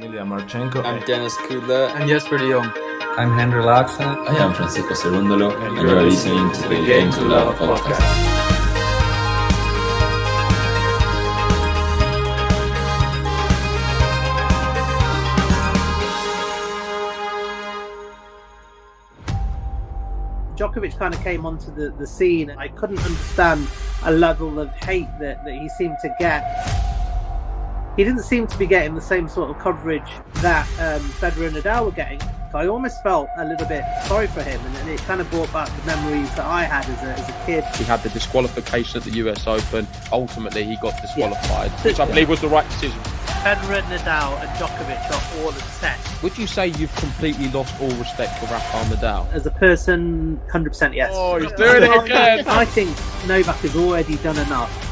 Emilia Marchenko. I'm Dennis Kudla. I'm Jesper de Jong. I'm Henry Larsen. I am Francisco Cerundolo, and you are listening to the Game to Love podcast. Djokovic kind of came onto the scene. I couldn't understand a level of hate that he seemed to get. He didn't seem to be getting the same sort of coverage that Federer and Nadal were getting. I almost felt a little bit sorry for him, and it kind of brought back the memories that I had as a kid. He had the disqualification at the US Open. Ultimately, he got disqualified, which I believe was the right decision. Federer, Nadal and Djokovic are all upset. Would you say you've completely lost all respect for Rafael Nadal? As a person, 100% yes. Oh, he's doing it again! I think Novak has already done enough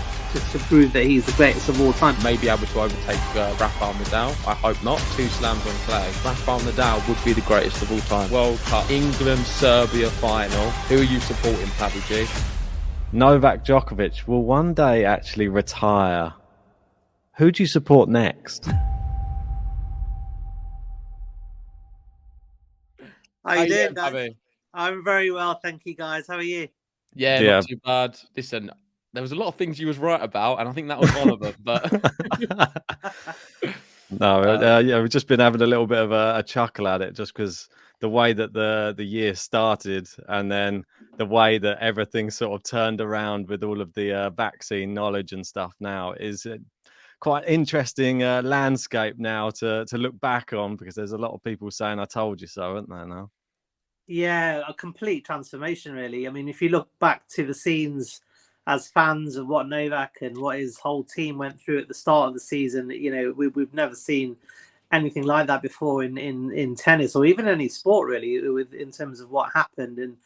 to prove that he's the greatest of all time. May be able to overtake Rafael Nadal. I hope not. 2 slams on clay. Rafael Nadal would be the greatest of all time. World Cup, England, Serbia final. Who are you supporting, Pavvy G? Novak Djokovic will one day actually retire. Who do you support next? How you doing, guys? I'm very well, thank you, guys. How are you? Yeah, not too bad. Listen, there was a lot of things you was right about, and I think that was one of them. But we've just been having a little bit of a chuckle at it, just because the way that the year started, and then the way that everything sort of turned around with all of the vaccine knowledge and stuff now is quite interesting landscape now to look back on, because there's a lot of people saying, I told you so, aren't there now? Yeah, a complete transformation, really. I mean, if you look back to the scenes as fans of what Novak and what his whole team went through at the start of the season, you know, we've never seen anything like that before in tennis, or even any sport, really, in terms of what happened. And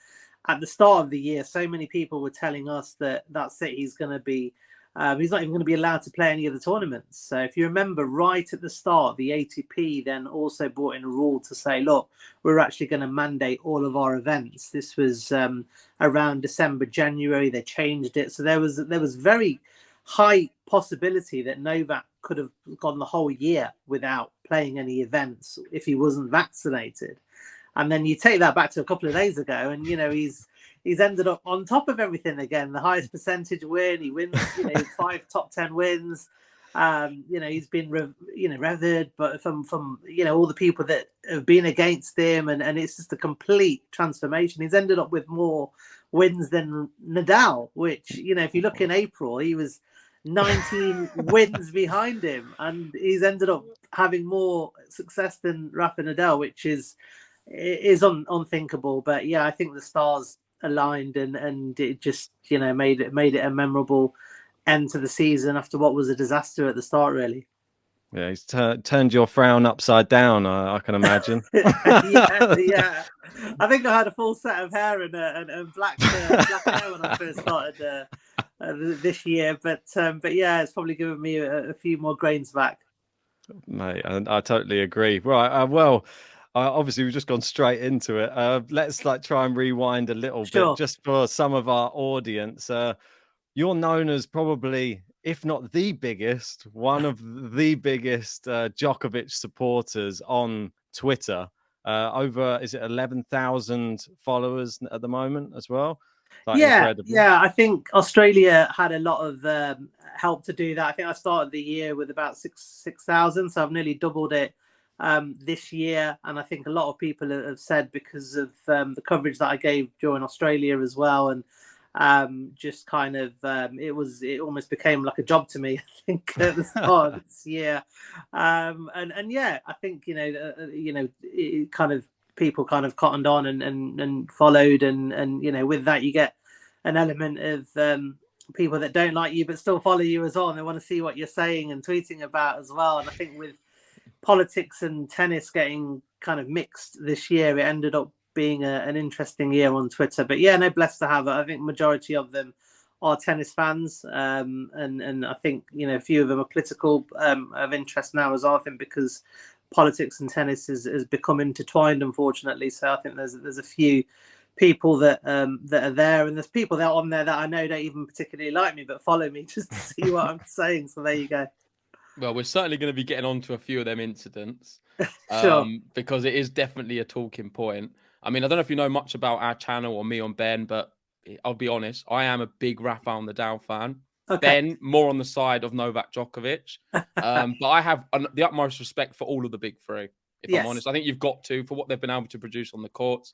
at the start of the year, so many people were telling us that that's it, he's going to be he's not even going to be allowed to play any of the tournaments. So if you remember, right at the start, the ATP then also brought in a rule to say, look, we're actually going to mandate all of our events. This was around December, January. They changed it. So there was very high possibility that Novak could have gone the whole year without playing any events if he wasn't vaccinated. And then you take that back to a couple of days ago, and, you know, he's ended up on top of everything again. The highest percentage win. He wins, 5 top 10 wins. He's been, revered, but from all the people that have been against him, and it's just a complete transformation. He's ended up with more wins than Nadal, which, if you look in April, he was 19 wins behind him, and he's ended up having more success than Rafa Nadal, which is unthinkable. But yeah, I think the stars aligned, and it just made it a memorable end to the season after what was a disaster at the start, really. Yeah, he's turned your frown upside down, I can imagine. yeah. I think I had a full set of hair and black hair when I first started this year, but yeah, it's probably given me a few more grains back. Mate, I totally agree. Right, obviously, we've just gone straight into it. Let's try and rewind a little bit, just for some of our audience. You're known as probably, if not the biggest, one of the biggest Djokovic supporters on Twitter. Over, is it 11,000 followers at the moment as well? Incredible. Yeah. I think Australia had a lot of help to do that. I think I started the year with about 6,000, so I've nearly doubled it this year. And I think a lot of people have said, because of the coverage that I gave during Australia as well, and just kind of it almost became like a job to me, I think, at the start of this year. And yeah, I think it kind of, people kind of cottoned on and followed, and with that you get an element of people that don't like you but still follow you as well, and they want to see what you're saying and tweeting about as well. And I think with politics and tennis getting kind of mixed this year, it ended up being an interesting year on Twitter. But yeah, no, blessed to have it. I think majority of them are tennis fans, and I think a few of them are political of interest now as well, I think, because politics and tennis has become intertwined, unfortunately. So I think there's a few people that are there, and there's people that are on there that I know don't even particularly like me but follow me just to see what I'm saying. So there you go. Well, we're certainly going to be getting on to a few of them incidents Sure. because it is definitely a talking point. I mean, I don't know if you know much about our channel or me on Ben, but I'll be honest, I am a big Rafael Nadal fan. Okay. Ben, more on the side of Novak Djokovic. But I have the utmost respect for all of the big three, if I'm honest. I think you've got to, for what they've been able to produce on the courts.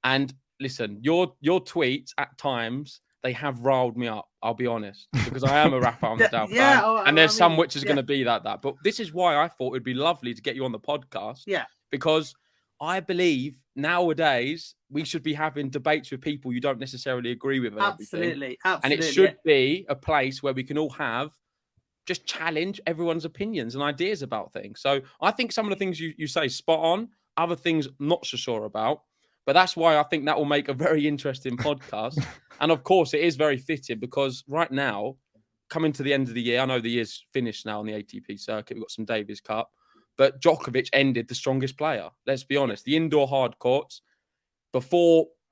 And listen, your tweets at times, they have riled me up, I'll be honest, because I am a Rafael Nadal fan. And there's some which is going to be like that. But this is why I thought it'd be lovely to get you on the podcast. Yeah. Because I believe nowadays we should be having debates with people you don't necessarily agree with. Absolutely. And it should be a place where we can all just challenge everyone's opinions and ideas about things. So I think some of the things you say spot on, other things not so sure about. But that's why I think that will make a very interesting podcast. And of course, it is very fitting because right now, coming to the end of the year, I know the year's finished now on the ATP circuit. We've got some Davis Cup. But Djokovic ended the strongest player. Let's be honest. The indoor hard courts,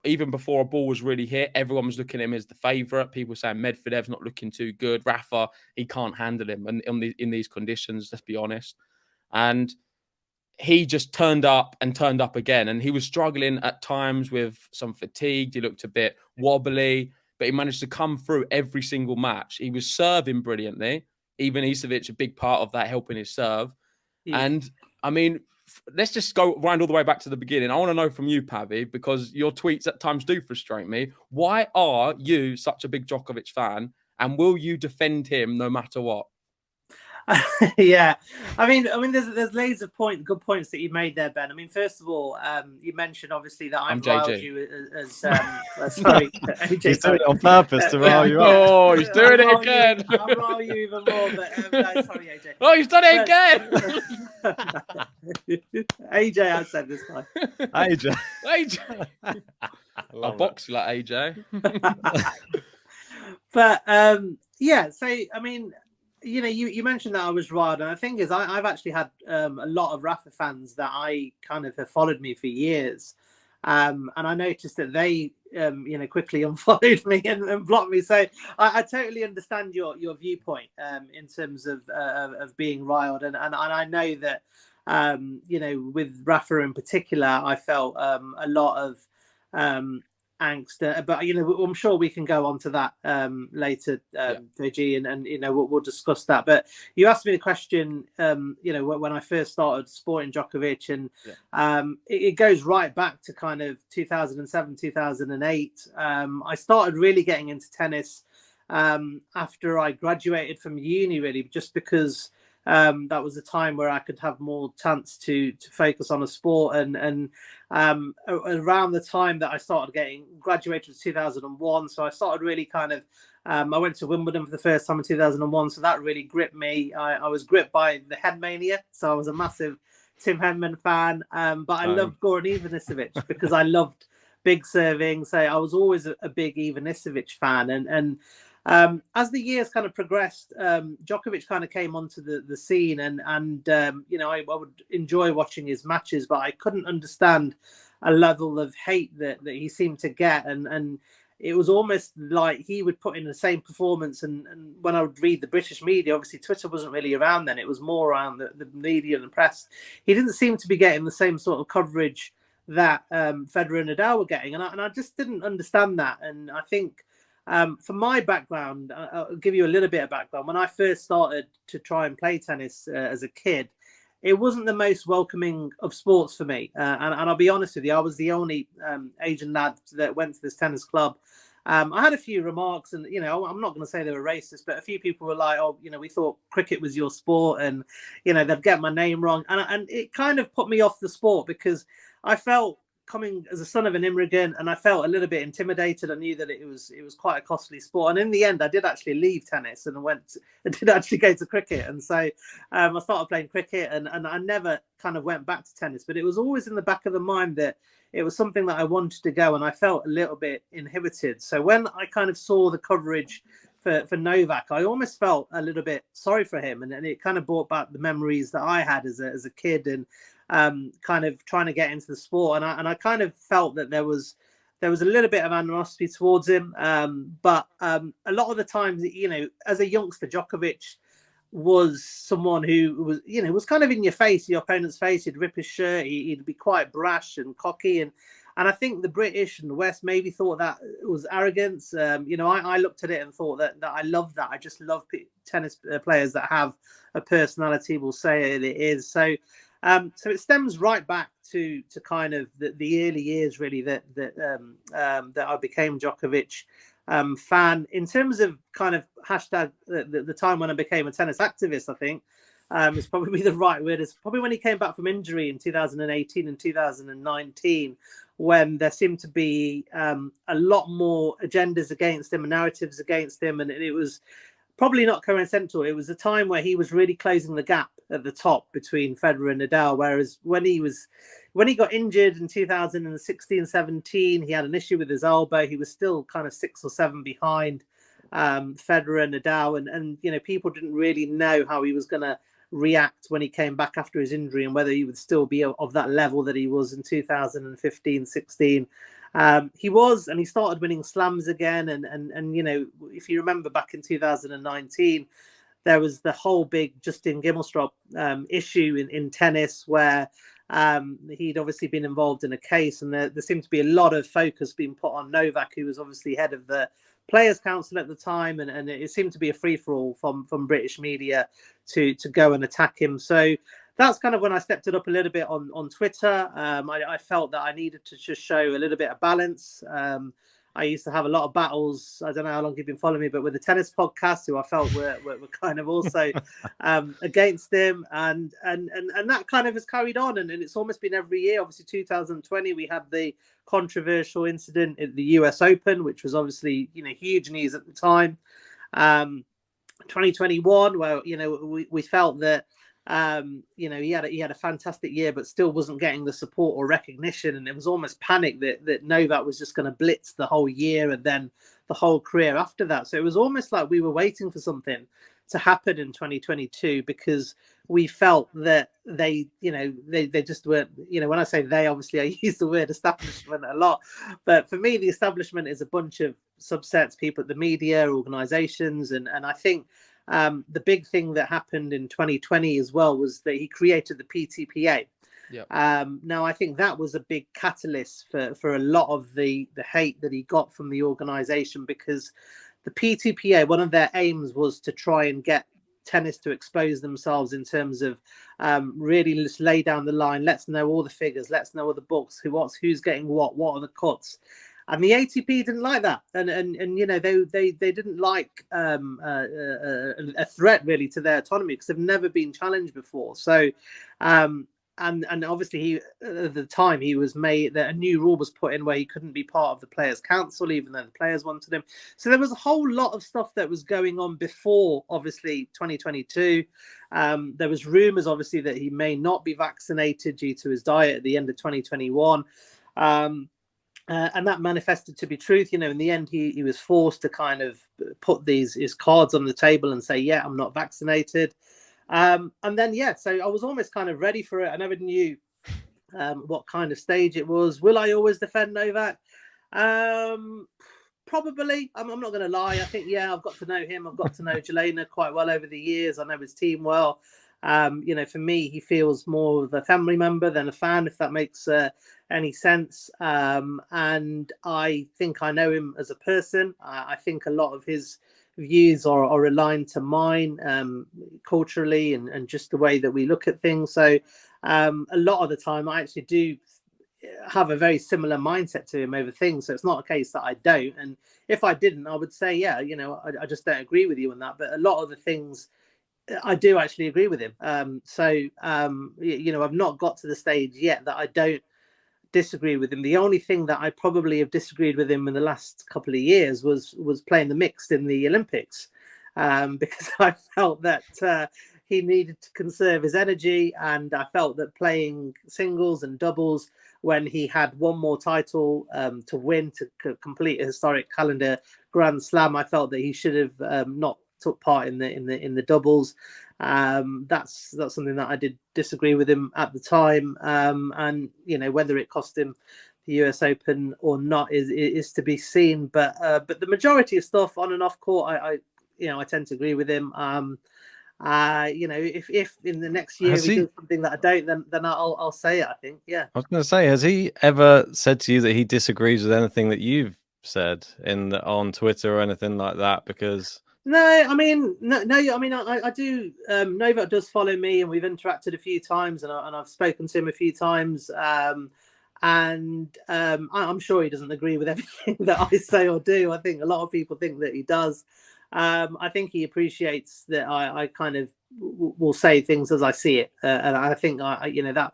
even before a ball was really hit, everyone was looking at him as the favourite. People were saying Medvedev's not looking too good. Rafa, he can't handle him in these conditions, let's be honest. And he just turned up again. And he was struggling at times with some fatigue. He looked a bit wobbly, but he managed to come through every single match. He was serving brilliantly. Even Isavic, a big part of that, helping his serve. Yeah. And I mean, let's just go round all the way back to the beginning. I want to know from you, Pavvy, because your tweets at times do frustrate me. Why are you such a big Djokovic fan? And will you defend him no matter what? Yeah, I mean, there's loads of good points that you made there, Ben. I mean, first of all, you mentioned obviously that I'm riled you as sorry, AJ. He's doing it on purpose to rile you up. Oh, he's doing it again. I'll rile you even more, but no, sorry, AJ. Oh, he's done it again. AJ, I said this time. AJ. I'll box you like AJ. But yeah, so I mean. You know, you mentioned that I was riled, and the thing is, I've actually had a lot of Rafa fans that I kind of have followed me for years, and I noticed that they, quickly unfollowed me and blocked me. So I totally understand your viewpoint in terms of being riled, and I know that with Rafa in particular, I felt a lot of angst, but I'm sure we can go on to that later, JG, and we'll discuss that. But you asked me the question, when I first started supporting Djokovic, and it goes right back to kind of 2007, 2008. I started really getting into tennis after I graduated from uni, really, just because that was a time where I could have more chance to focus on a sport, and around the time that I started graduated in 2001, so I started really kind of I went to Wimbledon for the first time in 2001, so that really gripped me. I was gripped by the Headmania, so I was a massive Tim Henman fan, but I loved Goran Ivanisevic because I loved big serving, so I was always a big Ivanisevic fan, and as the years kind of progressed, Djokovic kind of came onto the scene, and I would enjoy watching his matches, but I couldn't understand a level of hate that he seemed to get, and it was almost like he would put in the same performance, and when I would read the British media, obviously Twitter wasn't really around then, it was more around the media and the press, he didn't seem to be getting the same sort of coverage that Federer and Nadal were getting, and I just didn't understand that. And I think for my background, I'll give you a little bit of background. When I first started to try and play tennis as a kid, it wasn't the most welcoming of sports for me. And I'll be honest with you, I was the only Asian lad that went to this tennis club. I had a few remarks, and I'm not going to say they were racist, but a few people were like, "Oh, we thought cricket was your sport," and they'd get my name wrong, and it kind of put me off the sport because I felt, coming as a son of an immigrant, and I felt a little bit intimidated. I knew that it was quite a costly sport, and in the end I did actually leave tennis and did actually go to cricket, and so I started playing cricket, and I never kind of went back to tennis, but it was always in the back of the mind that it was something that I wanted to go, and I felt a little bit inhibited. So when I kind of saw the coverage for Novak, I almost felt a little bit sorry for him, and it kind of brought back the memories that I had as a kid, and kind of trying to get into the sport, and I kind of felt that there was a little bit of animosity towards him, but a lot of the times, as a youngster, Djokovic was someone who was, was kind of in your face, your opponent's face. He'd rip his shirt. He'd be quite brash and cocky, and I think the British and the West maybe thought that it was arrogance. I looked at it and thought that I love that. I just love tennis players that have a personality. We'll say it is. So it stems right back to kind of the early years, really, that I became Djokovic fan. In terms of kind of hashtag the time when I became a tennis activist, I think is probably the right word. It's probably when he came back from injury in 2018 and 2019, when there seemed to be a lot more agendas against him and narratives against him, and it was probably not coincidental. It was a time where he was really closing the gap at the top between Federer and Nadal, whereas when he got injured in 2016-17, he had an issue with his elbow. He was still kind of 6 or 7 behind Federer and Nadal, and people didn't really know how he was going to react when he came back after his injury, and whether he would still be of that level that he was in 2015-16. He was, and he started winning slams again, and if you remember back in 2019, there was the whole big Justin Gimelstrop issue in tennis, where he'd obviously been involved in a case, and there seemed to be a lot of focus being put on Novak, who was obviously head of the Players' Council at the time, and it seemed to be a free-for-all from British media to go and attack him. So that's kind of when I stepped it up a little bit on Twitter. I felt that I needed to just show a little bit of balance. I used to have a lot of battles. I don't know how long you've been following me, but with the tennis podcast, who I felt were kind of also against him, and that kind of has carried on, and it's almost been every year. Obviously, 2020 we had the controversial incident at the US Open, which was obviously huge news at the time. 2021, where we felt that he had a fantastic year, but still wasn't getting the support or recognition, and it was almost panic that Novak was just going to blitz the whole year and then the whole career after that. So it was almost like we were waiting for something to happen in 2022, because we felt that they just weren't. When I say they, obviously I use the word establishment a lot, but for me the establishment is a bunch of subsets, people at the media, organizations, and I think the big thing that happened in 2020 as well was that he created the PTPA. Yep. Now, I think that was a big catalyst for a lot of the hate that he got from the organization, because the PTPA, one of their aims was to try and get tennis to expose themselves in terms of really just lay down the line. Let's know all the figures. Let's know all the books. Who's getting what are the cuts. And the ATP didn't like that, and they didn't like a threat really to their autonomy, because they've never been challenged before. So, and obviously he at the time he was made that a new rule was put in where he couldn't be part of the Players' Council, even though the players wanted him. So there was a whole lot of stuff that was going on before, obviously 2022. There was rumours, obviously, that he may not be vaccinated due to his diet at the end of 2021. And that manifested to be truth. In the end, he was forced to kind of put his cards on the table and say, yeah, I'm not vaccinated. And then, so I was almost kind of ready for it. I never knew what kind of stage it was. Will I always defend Novak? Probably. I'm not going to lie. I think, I've got to know him. I've got to know Jelena quite well over the years. I know his team well. For me, he feels more of a family member than a fan, if that makes any sense. And I think I know him as a person. I think a lot of his views are aligned to mine culturally and just the way that we look at things. So a lot of the time I actually do have a very similar mindset to him over things. So it's not a case that I don't. And if I didn't, I would say, I just don't agree with you on that. But a lot of the things I do actually agree with him. I've not got to the stage yet that I don't disagree with him. The only thing that I probably have disagreed with him in the last couple of years was playing the mixed in the Olympics, because I felt that he needed to conserve his energy, and I felt that playing singles and doubles when he had one more title to win to complete a historic calendar Grand Slam, I felt that he should have not took part in the doubles. That's something that I did disagree with him at the time, and whether it cost him the US Open or not is to be seen. But the majority of stuff on and off court, I tend to agree with him. If in the next year he does something that I don't, then I'll say it. I think, yeah. I was going to say, has he ever said to you that he disagrees with anything that you've said on Twitter or anything like that? Because no, I mean, I do. Novak does follow me, and we've interacted a few times, and I've spoken to him a few times. I'm sure he doesn't agree with everything that I say or do. I think a lot of people think that he does. I think he appreciates that I kind of will say things as I see it, and I think that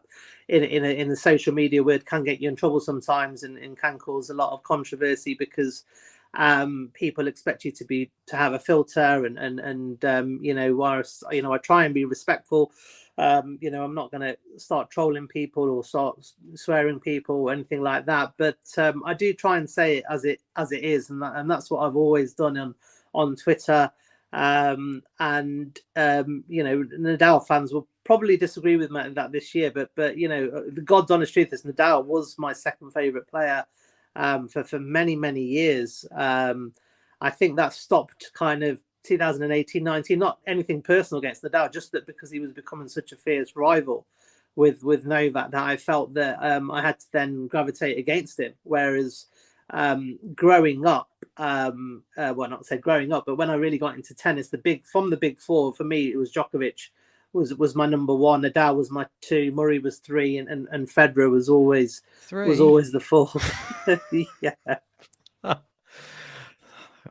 in the social media word can get you in trouble sometimes, and can cause a lot of controversy because people expect you to have a filter, and whilst I try and be respectful. I'm not going to start trolling people or start swearing people or anything like that, but I do try and say it as it is, and that's what I've always done on Twitter. Nadal fans will probably disagree with me that this year, but the God's honest truth is Nadal was my second favorite player for many years. I think that stopped kind of 2018-19, not anything personal against Nadal, just that because he was becoming such a fierce rival with Novak, that I felt that I had to then gravitate against him. Whereas growing up, not say growing up, but when I really got into tennis, the big four for me, it was Djokovic was my number one, Nadal was my two, Murray was three, and Federer was always the fourth. Yeah.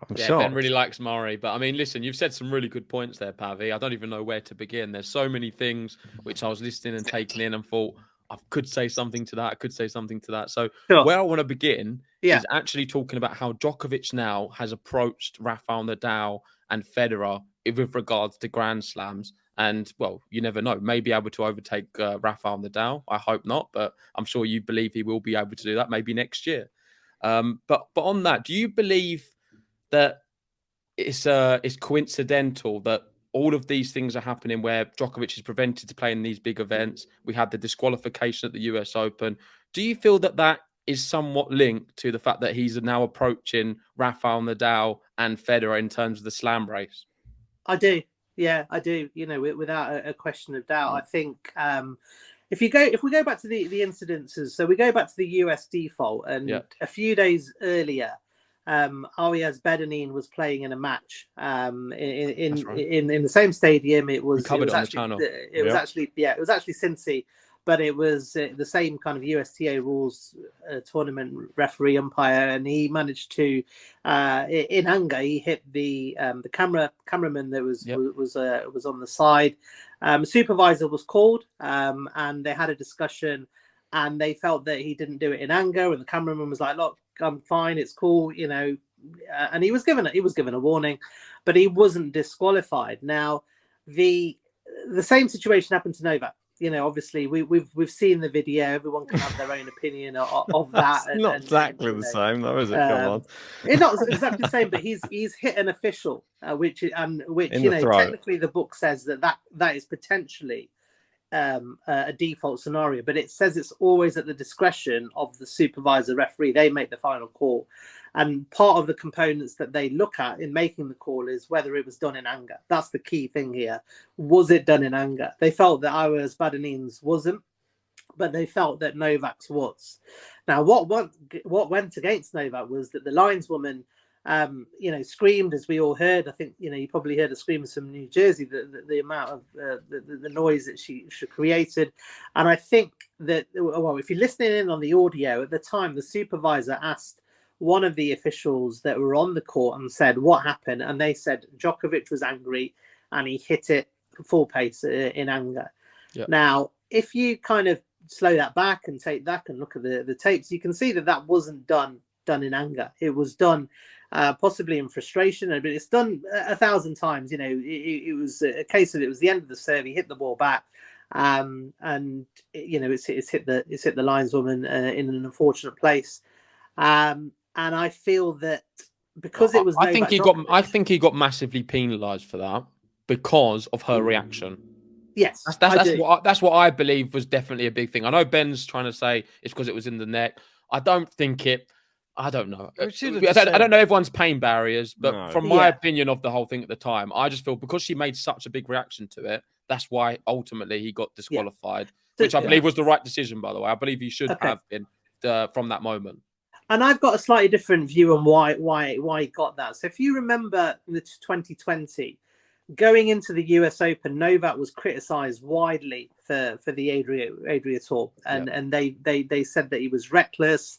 Ben really likes Murray, but I mean, listen, you've said some really good points there, Pavvy. I don't even know where to begin. There's so many things which I was listening and taking in and thought I could say something to that. I could say something to that. So where I want to begin is actually talking about how Djokovic now has approached Rafael Nadal and Federer with regards to Grand Slams. And, well, you never know. May be able to overtake Rafael Nadal. I hope not, but I'm sure you believe he will be able to do that maybe next year. But on that, do you believe that it's coincidental that all of these things are happening where Djokovic is prevented to play in these big events? We had the disqualification at the US Open. Do you feel that is somewhat linked to the fact that he's now approaching Rafael Nadal and Federer in terms of the slam race? I do. Yeah, I do. Without a question of doubt. I think if we go back to the incidences, so we go back to the US default, and a few days earlier, Arias Bedanin was playing in a match in the same stadium. It was actually Cincy, but it was the same kind of USTA rules tournament referee umpire, and he managed to in anger he hit the cameraman that was on the side. Supervisor was called, and they had a discussion, and they felt that he didn't do it in anger, and the cameraman was like, "Look, I'm fine, it's cool," and he was given a warning, but he wasn't disqualified. Now, the same situation happened to Novak. Obviously we've seen the video. Everyone can have their own opinion of that. It's not exactly the same, though, is it? Come on, it's not exactly the same, but he's hit an official, which technically the book says that is potentially a default scenario, but it says it's always at the discretion of the supervisor referee. They make the final call, and part of the components that they look at in making the call is whether it was done in anger. That's the key thing here. Was it done in anger? They felt that Arias Bedanin's wasn't, but they felt that Novak's was. Now, what went against Novak was that the lineswoman screamed, as we all heard. I think you probably heard a scream from New Jersey, the amount of the noise that she created. And I think that, well, if you're listening in on the audio at the time, the supervisor asked one of the officials that were on the court and said, "What happened?" And they said Djokovic was angry and he hit it full pace in anger. Yep. Now, if you kind of slow that back and take that and look at the tapes, you can see that wasn't done in anger. It was done possibly in frustration, but it's done 1,000 times. It was a case of it was the end of the serve. He hit the ball back, and it's hit the lineswoman in an unfortunate place. And I feel that because it was, I think he got massively penalised for that because of her reaction. Yes, that's what I believe was definitely a big thing. I know Ben's trying to say it's because it was in the neck. I don't think it. I don't know. I I don't know everyone's pain barriers, but No. from my opinion of the whole thing at the time, I just feel because she made such a big reaction to it, that's why ultimately he got disqualified, which I believe was the right decision, by the way. I believe he should have been from that moment. And I've got a slightly different view on why he got that. So if you remember the 2020, going into the US Open, Novak was criticised widely for the Adria Tour, and they said that he was reckless.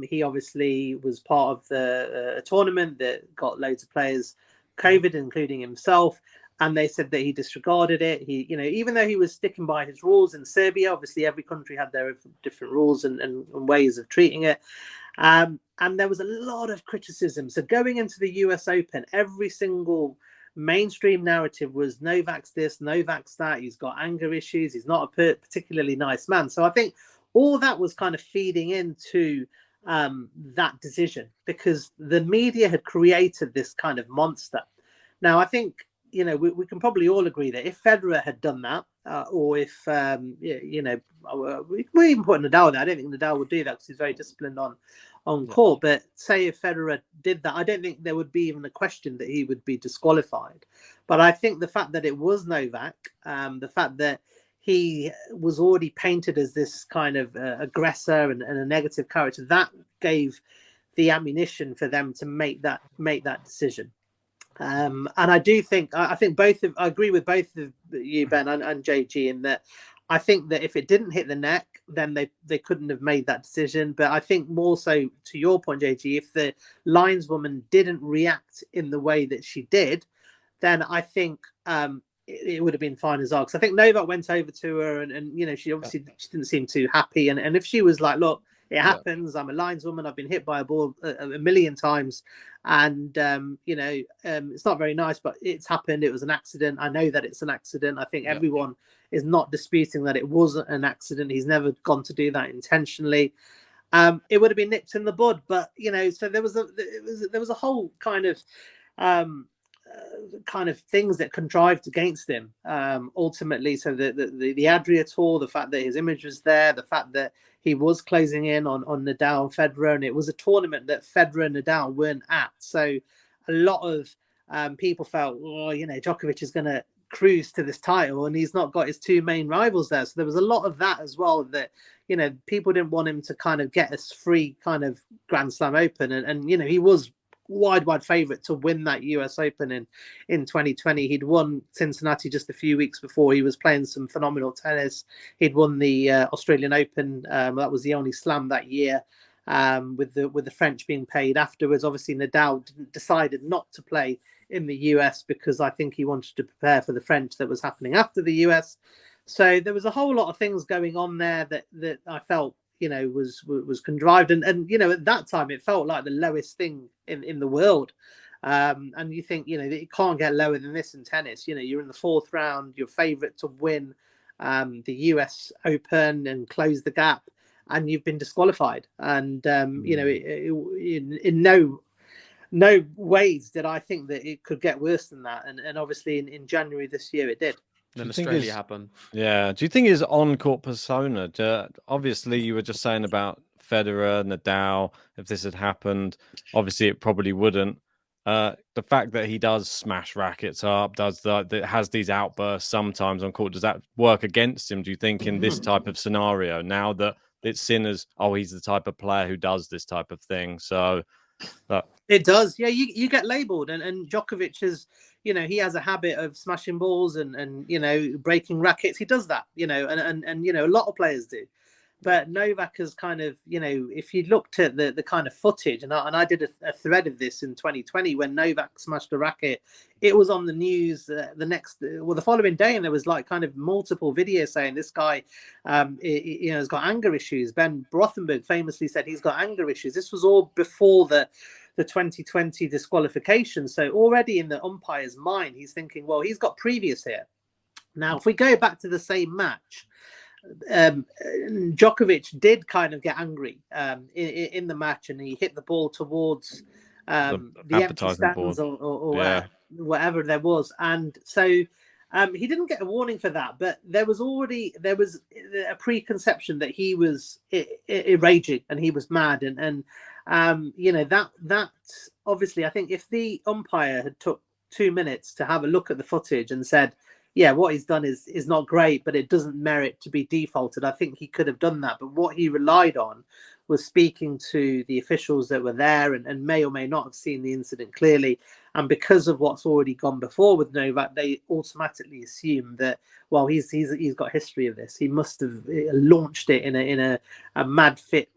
He obviously was part of the tournament that got loads of players COVID, including himself, and they said that he disregarded it. He, even though he was sticking by his rules in Serbia, obviously every country had their different rules and ways of treating it. And there was a lot of criticism. So going into the US Open, every single mainstream narrative was Novak's this, Novak's that. He's got anger issues. He's not a particularly nice man. So I think all that was kind of feeding into that decision, because the media had created this kind of monster. Now, I think, we can probably all agree that if Federer had done that, or if, we even put Nadal there. I don't think Nadal would do that because he's very disciplined on court. But say if Federer did that, I don't think there would be even a question that he would be disqualified. But I think the fact that it was Novak, the fact that he was already painted as this kind of aggressor and a negative character, that gave the ammunition for them to make that decision. And I do think I agree with both of you, Ben and JG, in that I think that if it didn't hit the neck, then they couldn't have made that decision. But I think more so to your point, JG, if the lineswoman didn't react in the way that she did, then I think it would have been fine as well. Because I think Novak went over to her and she obviously she didn't seem too happy. And if she was like, look, it happens. I'm a lineswoman. I've been hit by a ball a million times. And, it's not very nice, but it's happened. It was an accident. I know that it's an accident. I think everyone is not disputing that it wasn't an accident. He's never gone to do that intentionally. It would have been nipped in the bud. But, so there was a whole kind of things that contrived against him ultimately. So the Adria Tour, the fact that his image was there, the fact that he was closing in on Nadal and Federer, and it was a tournament that Federer and Nadal weren't at. So a lot of people felt, Djokovic is going to cruise to this title and he's not got his two main rivals there. So there was a lot of that as well, that people didn't want him to kind of get a free kind of Grand Slam Open, and he was wide favorite to win that US Open in 2020. He'd won Cincinnati just a few weeks before. He was playing some phenomenal tennis. He'd won the Australian Open. That was the only slam that year, with the French being paid afterwards. Obviously, Nadal decided not to play in the US because I think he wanted to prepare for the French that was happening after the US. So there was a whole lot of things going on there that I felt was contrived, and at that time it felt like the lowest thing in the world, and you think it can't get lower than this in tennis. You're in the fourth round, you're favorite to win the US Open and close the gap, and you've been disqualified. And in no ways did I think that it could get worse than that, and obviously in January this year it did. Then Australia happened. Yeah. Do you think his on-court persona? Obviously, you were just saying about Federer, Nadal. If this had happened, obviously it probably wouldn't. The fact that he does smash rackets up, that has these outbursts sometimes on court, does that work against him? Do you think in this type of scenario, now that it's seen as, he's the type of player who does this type of thing? So it does. Yeah, you get labelled, and Djokovic is. He has a habit of smashing balls and breaking rackets. He does that, and a lot of players do. But Novak has kind of, if you looked at the kind of footage, and I did a thread of this in 2020 when Novak smashed a racket, it was on the news the following day, and there was like kind of multiple videos saying this guy, has got anger issues. Ben Rothenberg famously said he's got anger issues. This was all before the 2020 disqualification. So already in the umpire's mind, he's thinking, well, he's got previous here. Now, if we go back to the same match, Djokovic did kind of get angry in the match, and he hit the ball towards the empty stands or whatever there was. And so He didn't get a warning for that, but there was a preconception that he was raging and he was mad, and that obviously, I think if the umpire had took 2 minutes to have a look at the footage and said, yeah, what he's done is not great, but it doesn't merit to be defaulted, I think he could have done that. But what he relied on was speaking to the officials that were there and may or may not have seen the incident clearly. And because of what's already gone before with Novak, they automatically assume that, well, he's got history of this. He must have launched it in a mad fit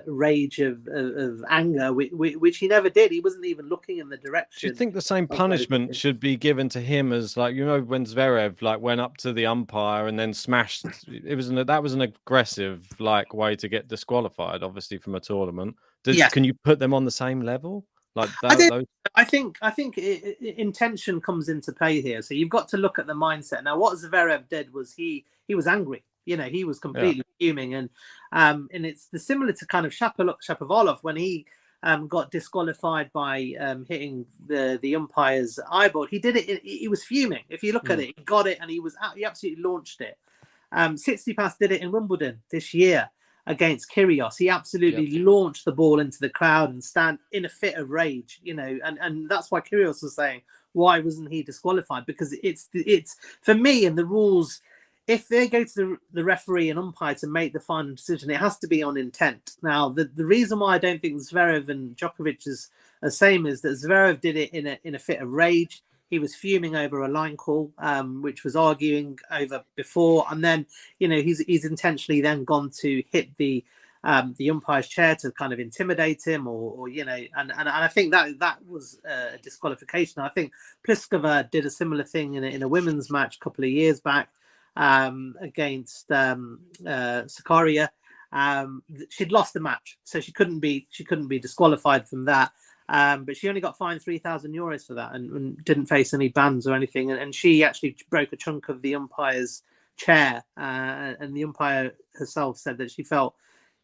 rage of anger, which he never did. He wasn't even looking in the direction. Do you think the same punishment should be given to him as, like, when Zverev went up to the umpire and then smashed? That was an aggressive way to get disqualified, obviously, from a tournament. Can you put them on the same level? I think intention comes into play here. So you've got to look at the mindset. Now, what Zverev did was he was angry. He was completely fuming, and it's similar to kind of Shapovalov when he got disqualified by hitting the umpire's eyeball. He did it. He was fuming. If you look at it, he got it, and he absolutely launched it. Tsitsipas did it in Wimbledon this year against Kyrgios. He absolutely launched the ball into the crowd and stand in a fit of rage, and that's why Kyrgios was saying, why wasn't he disqualified? Because it's for me, in the rules, if they go to the referee and umpire to make the final decision, it has to be on intent. Now, the reason why I don't think Zverev and Djokovic is the same is that Zverev did it in a fit of rage. He was fuming over a line call, which was arguing over before, and then he's intentionally then gone to hit the umpire's chair to kind of intimidate him, and I think that was a disqualification. I think Pliskova did a similar thing in a women's match a couple of years back against Sakkari. She'd lost the match, so she couldn't be disqualified from that. But she only got fined €3,000 for that and didn't face any bans or anything. And she actually broke a chunk of the umpire's chair. And the umpire herself said that she felt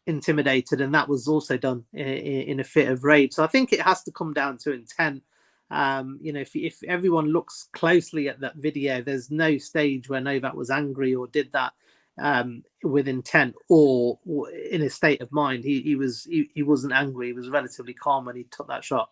intimidated, and that was also done in a fit of rage. So I think it has to come down to intent. If everyone looks closely at that video, there's no stage where Novak was angry or did that with intent or in a state of mind. He wasn't angry. He was relatively calm when he took that shot.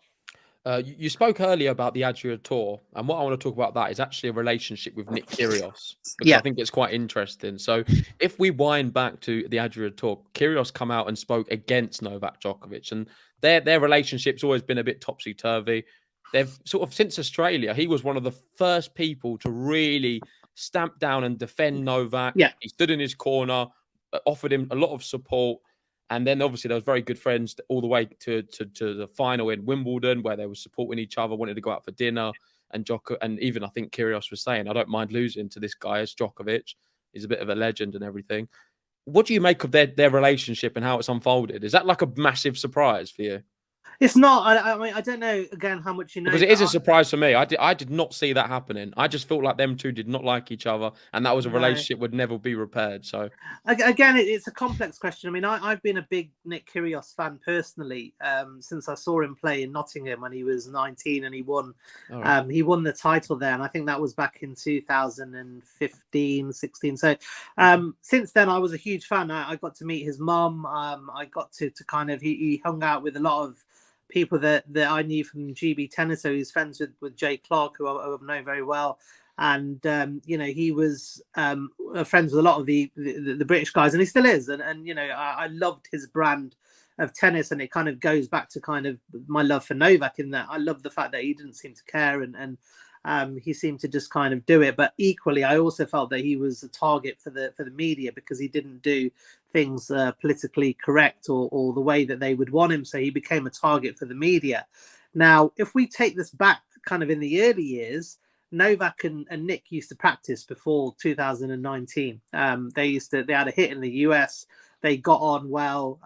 You spoke earlier about the Adria Tour, and what I want to talk about that is actually a relationship with Nick Kyrgios, because I think it's quite interesting. So if we wind back to the Adria Tour, Kyrgios come out and spoke against Novak Djokovic, and their relationship's always been a bit topsy-turvy. They've sort of, since Australia, he was one of the first people to really stamp down and defend Novak. Yeah. He stood in his corner, offered him a lot of support. And then obviously they was very good friends all the way to the final in Wimbledon, where they were supporting each other, wanted to go out for dinner. And even I think Kyrgios was saying, I don't mind losing to this guy as Djokovic. He's a bit of a legend and everything. What do you make of their relationship and how it's unfolded? Is that like a massive surprise for you? It's not. I mean, I don't know, again, how much you know. Because it is a surprise for me. I did not see that happening. I just felt like them two did not like each other, and that was a relationship would never be repaired. So again, it's a complex question. I mean, I've been a big Nick Kyrgios fan personally since I saw him play in Nottingham when he was 19, and he won the title there, and I think that was back in 2015, 16. So since then, I was a huge fan. I got to meet his mum. I got to kind of he hung out with a lot of people that I knew from GB tennis. So he's friends with Jay Clark, who I know very well. And, he was friends with a lot of the British guys, and he still is. And I loved his brand of tennis, and it kind of goes back to kind of my love for Novak, in that I love the fact that he didn't seem to care and he seemed to just kind of do it. But equally, I also felt that he was a target for the media, because he didn't do things politically correct or the way that they would want him. So he became a target for the media. Now, if we take this back kind of in the early years, Novak and Nick used to practice before 2019. They had a hit in the US. They got on well,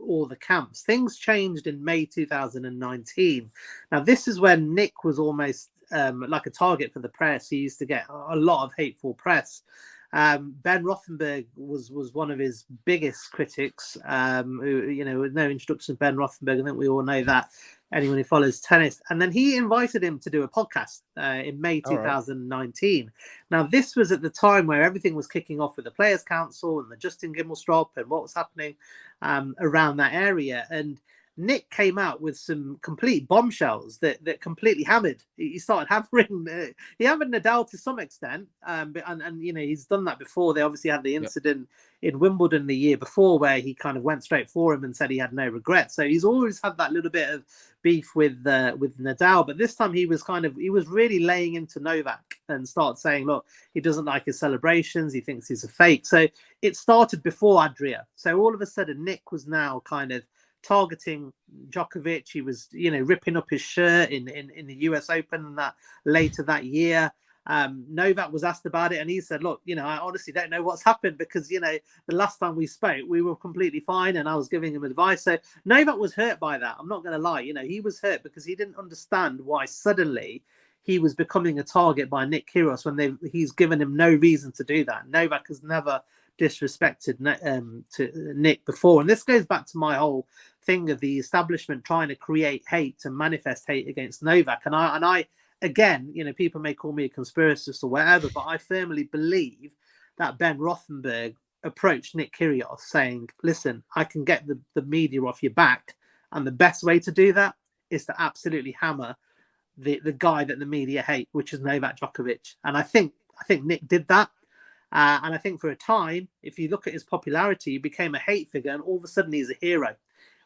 all the camps. Things changed in May 2019. Now, this is when Nick was almost like a target for the press. He used to get a lot of hateful press. Ben Rothenberg was one of his biggest critics. With no introduction to Ben Rothenberg, I think we all know that, anyone who follows tennis. And then he invited him to do a podcast in May 2019. Right. Now, this was at the time where everything was kicking off with the Players' Council and the Justin Gimelstrop and what was happening around that area. And Nick came out with some complete bombshells that completely hammered. He started hammering. He hammered Nadal to some extent, and he's done that before. They obviously had the incident in Wimbledon the year before where he kind of went straight for him and said he had no regrets. So he's always had that little bit of beef with Nadal, but this time he was really laying into Novak and started saying, look, he doesn't like his celebrations. He thinks he's a fake. So it started before Adria. So all of a sudden Nick was now kind of targeting Djokovic. He was, ripping up his shirt in the US Open and that later that year. Novak was asked about it and he said, look, I honestly don't know what's happened because, the last time we spoke, we were completely fine and I was giving him advice. So Novak was hurt by that. I'm not going to lie. He was hurt because he didn't understand why suddenly he was becoming a target by Nick Kyrgios when he's given him no reason to do that. Novak has never disrespected to Nick before. And this goes back to my whole thing of the establishment trying to create hate and manifest hate against Novak. And I again, people may call me a conspiracist or whatever, but I firmly believe that Ben Rothenberg approached Nick Kyrgios saying, listen, I can get the media off your back. And the best way to do that is to absolutely hammer the guy that the media hate, which is Novak Djokovic. And I think Nick did that. And I think for a time, if you look at his popularity, he became a hate figure and all of a sudden he's a hero.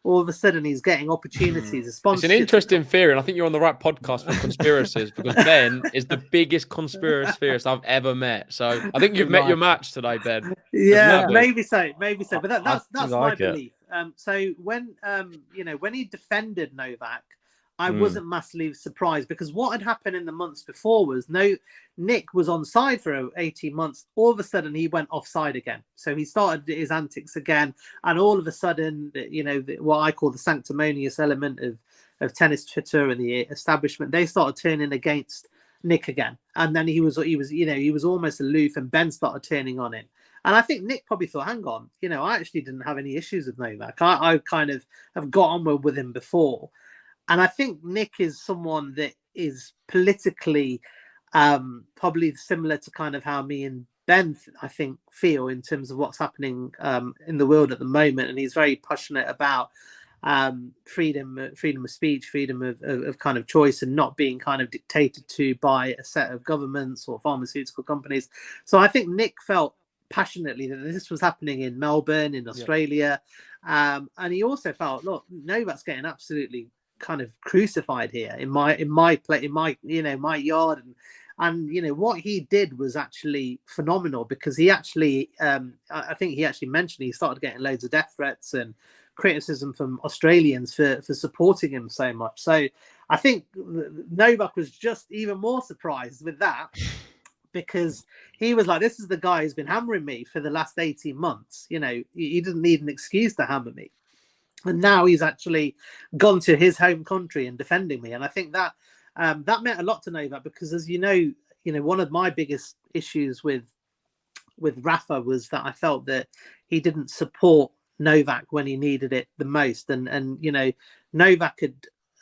All of a sudden he's getting opportunities. It's an interesting theory, and I think you're on the right podcast for conspiracies because Ben is the biggest conspiracy theorist I've ever met. So I think you've met your match today, Ben. Yeah, maybe so. But that's my belief. So when he defended Novak, I wasn't massively surprised because what had happened in the months before was Nick was on side for 18 months. All of a sudden, he went offside again. So he started his antics again. And all of a sudden, what I call the sanctimonious element of tennis Twitter and the establishment, they started turning against Nick again. And then he was almost aloof and Ben started turning on him. And I think Nick probably thought, hang on, I actually didn't have any issues with Novak. I kind of have got on with him before. And I think Nick is someone that is politically probably similar to kind of how me and Ben, I think, feel in terms of what's happening in the world at the moment. And he's very passionate about freedom of speech, freedom of kind of choice and not being kind of dictated to by a set of governments or pharmaceutical companies. So I think Nick felt passionately that this was happening in Melbourne, in Australia. Yeah. And he also felt, look, Novak's getting absolutely kind of crucified here in my yard, and what he did was actually phenomenal because he actually I think he actually mentioned he started getting loads of death threats and criticism from Australians for supporting him so much. So I think Novak was just even more surprised with that because he was like, this is the guy who's been hammering me for the last 18 months. He didn't need an excuse to hammer me. And now he's actually gone to his home country and defending me. And I think that that meant a lot to Novak because, as you know, one of my biggest issues with Rafa was that I felt that he didn't support Novak when he needed it the most. And Novak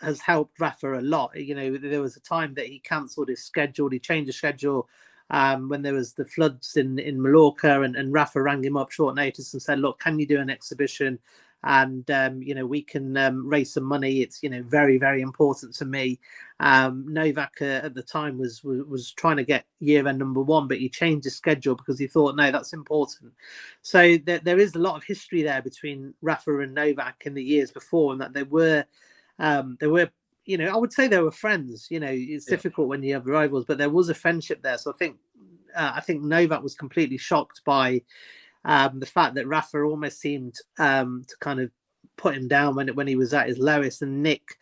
has helped Rafa a lot. There was a time that he cancelled his schedule. He changed the schedule when there was the floods in Mallorca and Rafa rang him up short notice and said, look, can you do an exhibition? And, we can raise some money. It's, very, very important to me. Novak at the time was trying to get year-end #1, but he changed his schedule because he thought, no, that's important. So there is a lot of history there between Rafa and Novak in the years before, and that they were, I would say they were friends. It's difficult when you have rivals, but there was a friendship there. So I think Novak was completely shocked by the fact that Rafa almost seemed to kind of put him down when he was at his lowest, and Nick,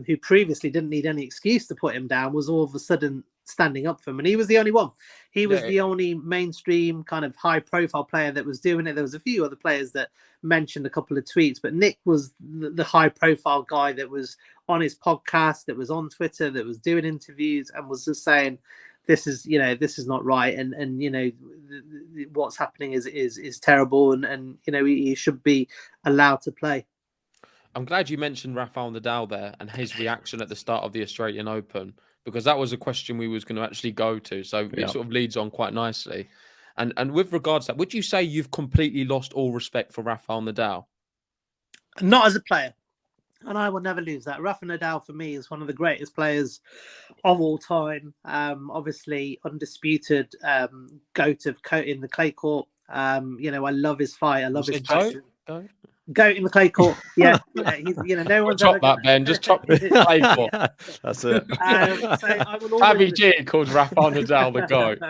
who previously didn't need any excuse to put him down, was all of a sudden standing up for him, and he was the only one. He was the only mainstream kind of high-profile player that was doing it. There was a few other players that mentioned a couple of tweets, but Nick was the high-profile guy that was on his podcast, that was on Twitter, that was doing interviews, and was just saying, this is not right, and what's happening is terrible, and he should be allowed to play. I'm glad you mentioned Rafael Nadal there and his reaction at the start of the Australian Open, because that was a question we was going to actually go to. So it sort of leads on quite nicely. And with regards to that, would you say you've completely lost all respect for Rafael Nadal? Not as a player. And I will never lose that. Rafa Nadal, for me, is one of the greatest players of all time. Obviously, undisputed GOAT in the clay court. I love his fight. I love his passion. Goat in the clay court. Yeah. He's, no one's chop that, Ben. Just chop the clay court. That's it. So I will always... Pavvy G called Rafael Nadal the GOAT.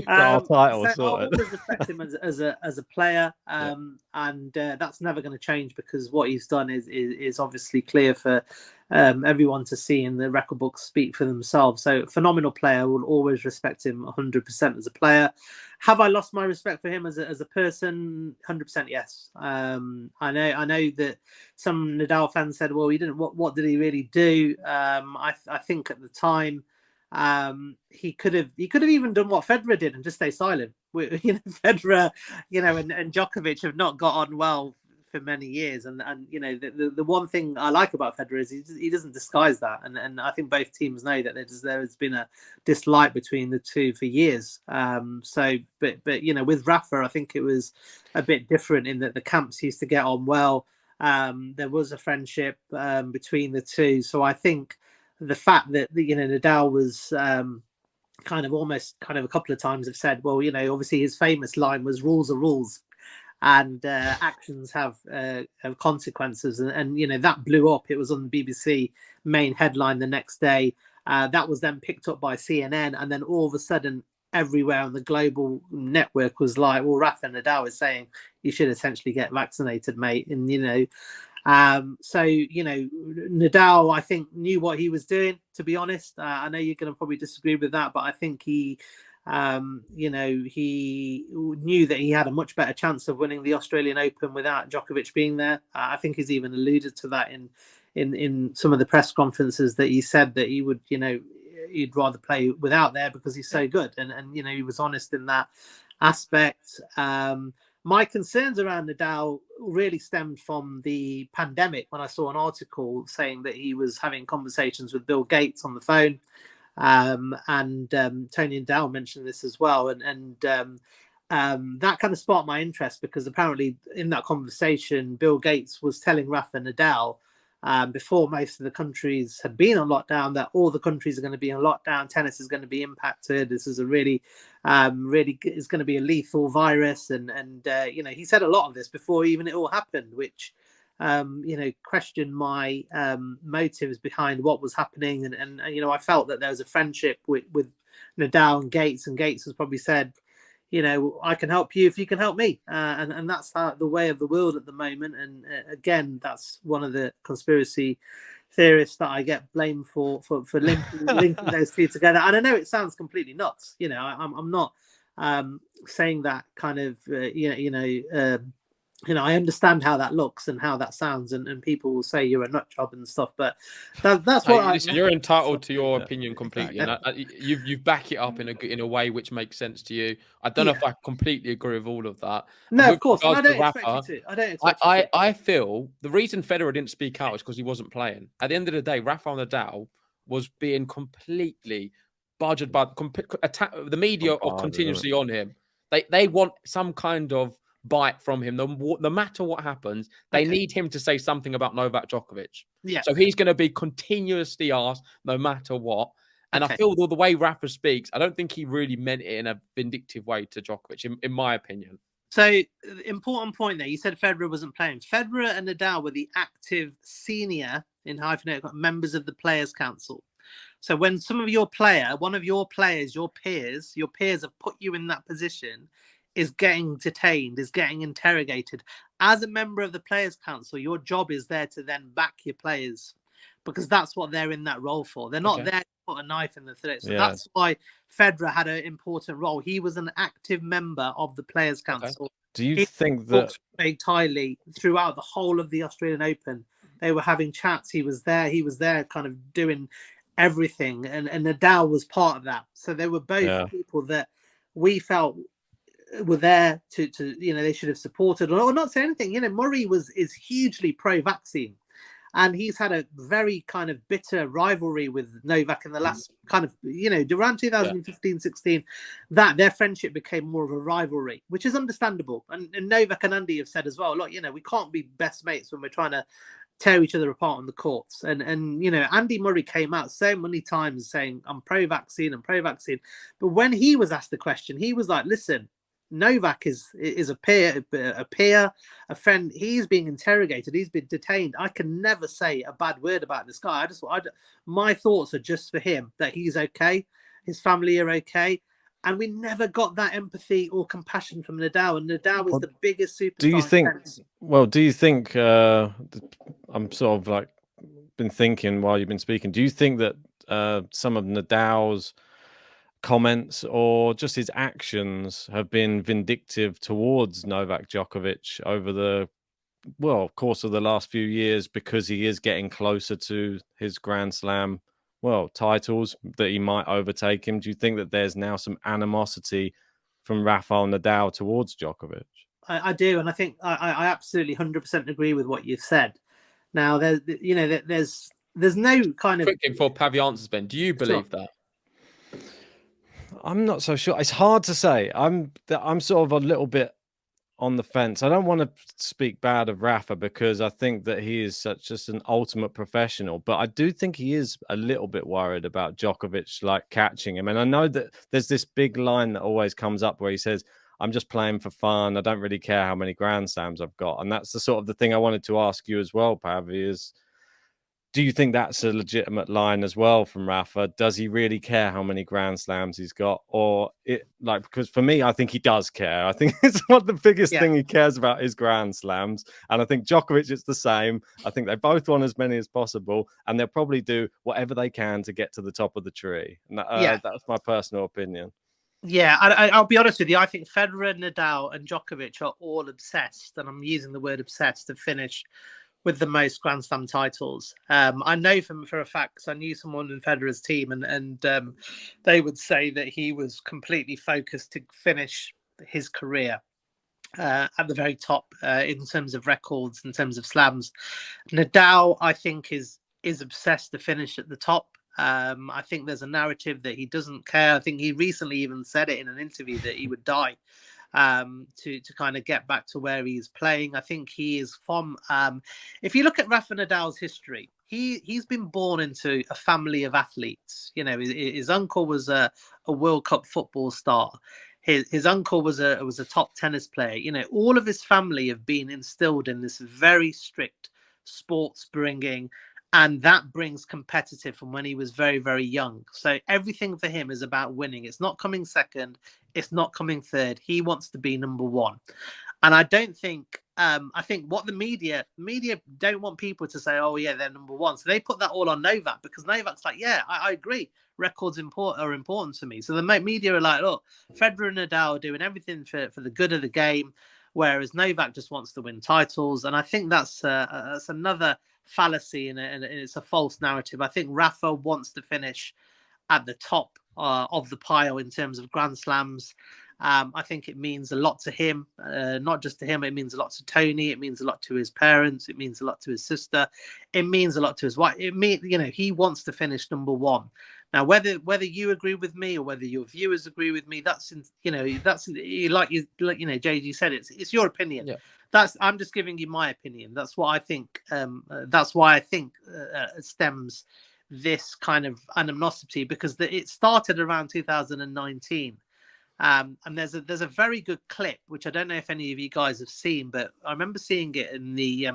Our title, so I'll always respect him as a player, and that's never going to change, because what he's done is obviously clear for everyone to see, and the record books speak for themselves. So phenomenal player, will always respect him 100% as a player. Have I lost my respect for him as a person? 100% yes. I know that some Nadal fans said, well, he didn't. What did he really do? I think at the time, he could have even done what Federer did and just stay silent. Federer, and Djokovic have not got on well for many years, and the one thing I like about Federer is he doesn't disguise that, and I think both teams know that there has been a dislike between the two for years. But with Rafa, I think it was a bit different in that the camps used to get on well. There was a friendship between the two, so I think the fact that Nadal was kind of a couple of times have said, well, obviously his famous line was "rules are rules," and actions have consequences, and that blew up. It was on the BBC main headline the next day. That was then picked up by CNN, and then all of a sudden everywhere on the global network was like, well, Rafa Nadal is saying you should essentially get vaccinated, mate. And Nadal, I think, knew what he was doing, to be honest. I know you're going to probably disagree with that, but I think he knew that he had a much better chance of winning the Australian Open without Djokovic being there. I think he's even alluded to that in some of the press conferences, that he said that he would, he'd rather play without there because he's so good. And he was honest in that aspect. My concerns around Nadal really stemmed from the pandemic, when I saw an article saying that he was having conversations with Bill Gates on the phone. And Tony and Dow mentioned this as well, and that kind of sparked my interest, because apparently in that conversation Bill Gates was telling Rafa Nadal, before most of the countries had been on lockdown, that all the countries are going to be on lockdown, tennis is going to be impacted, this is a really is going to be a lethal virus, and he said a lot of this before even it all happened, which questioned my motives behind what was happening, and I felt that there was a friendship with Nadal and Gates has probably said, I can help you if you can help me, and that's the way of the world at the moment. And again, that's one of the conspiracy theorists that I get blamed for linking those two together. And I know it sounds completely nuts. I'm not saying that kind of I understand how that looks and how that sounds, and people will say you're a nut job and stuff, but that's what listen, you're entitled to your opinion completely, and you back it up in a way which makes sense to you. I don't know if I completely agree with all of that. No, of course, I don't expect you to. I feel the reason Federer didn't speak out is because he wasn't playing. At the end of the day, Rafael Nadal was being completely budgeted by the media are continuously on him. They want some kind of bite from him. No matter what happens, they need him to say something about Novak Djokovic. Yeah. So he's going to be continuously asked no matter what. And I feel the way Rafa speaks, I don't think he really meant it in a vindictive way to Djokovic, in my opinion. So, important point there. You said Federer wasn't playing. Federer and Nadal were the active senior, in hyphenated, members of the Players' Council. So when one of your players, your peers have put you in that position, is getting detained, is getting interrogated, as a member of the Players' Council, your job is there to then back your players, because that's what they're in that role for. They're not there to put a knife in the throat. So that's why Federer had an important role. He was an active member of the Players' Council. Do you think that Craig Tiley, throughout the whole of the Australian Open, they were having chats? He was there kind of doing everything, and Nadal was part of that. So they were both people that we felt were there to they should have supported or not say anything. Murray is hugely pro-vaccine, and he's had a very kind of bitter rivalry with Novak in the last kind of around 2015-16. That their friendship became more of a rivalry, which is understandable. And Novak and Andy have said as well, look, we can't be best mates when we're trying to tear each other apart on the courts. And Andy Murray came out so many times saying, I'm pro-vaccine. But when he was asked the question, he was like, listen, Novak is a peer, a friend. He's being interrogated. He's been detained. I can never say a bad word about this guy. My thoughts are just for him, that he's okay, his family are okay. And we never got that empathy or compassion from Nadal. And Nadal is the biggest superstar. Do you think, I'm sort of like been thinking while you've been speaking, do you think that some of Nadal's comments or just his actions have been vindictive towards Novak Djokovic over the course of the last few years, because he is getting closer to his Grand Slam titles, that he might overtake him? Do you think that there's now some animosity from Rafael Nadal towards Djokovic? I do, and I think I absolutely 100% agree with what you've said. Now, there's no kind of... Quick before Pavvy answers, Ben, do you believe that? I'm not so sure. It's hard to say. I'm sort of a little bit on the fence. I don't want to speak bad of Rafa, because I think that he is just an ultimate professional, but I do think he is a little bit worried about Djokovic like catching him. And I know that there's this big line that always comes up where he says, I'm just playing for fun. I don't really care how many Grand Slams I've got. And that's the sort of the thing I wanted to ask you as well, Pavvy, is do you think that's a legitimate line as well from Rafa? Does he really care how many Grand Slams he's got? Or because for me, I think he does care. I think it's what the biggest thing he cares about is Grand Slams. And I think Djokovic is the same. I think they both want as many as possible, and they'll probably do whatever they can to get to the top of the tree. And that's my personal opinion. Yeah, I'll be honest with you. I think Federer, Nadal, and Djokovic are all obsessed, and I'm using the word obsessed to finish with the most Grand Slam titles. I know for a fact, because I knew someone in Federer's team, and they would say that he was completely focused to finish his career at the very top in terms of records, in terms of slams. Nadal, I think, is obsessed to finish at the top. I think there's a narrative that he doesn't care. I think he recently even said it in an interview that he would die to kind of get back to where he's playing. I think he is from... if you look at Rafa Nadal's history, he's been born into a family of athletes. His uncle was a World Cup football star. His uncle was a top tennis player. All of his family have been instilled in this very strict sports bringing, and that brings competitive from when he was very, very young. So everything for him is about winning. It's not coming second. It's not coming third. He wants to be number one. And I don't think, I think what the media don't want people to say, oh, yeah, they're number one. So they put that all on Novak, because Novak's like, yeah, I agree. Records are important to me. So the media are like, look, Federer and Nadal are doing everything for the good of the game, whereas Novak just wants to win titles. And I think that's another fallacy, and it's a false narrative. I think Rafa wants to finish at the top of the pile in terms of Grand Slams. I think it means a lot to him, not just to him. It means a lot to Tony. It means a lot to his parents. It means a lot to his sister. It means a lot to his wife. He wants to finish number one. Now, whether you agree with me or whether your viewers agree with me, that's like JG said, it's your opinion. Yeah. I'm just giving you my opinion. That's what I think. That's why I think stems this kind of animosity, because it started around 2019. And there's a very good clip, which I don't know if any of you guys have seen, but I remember seeing it in the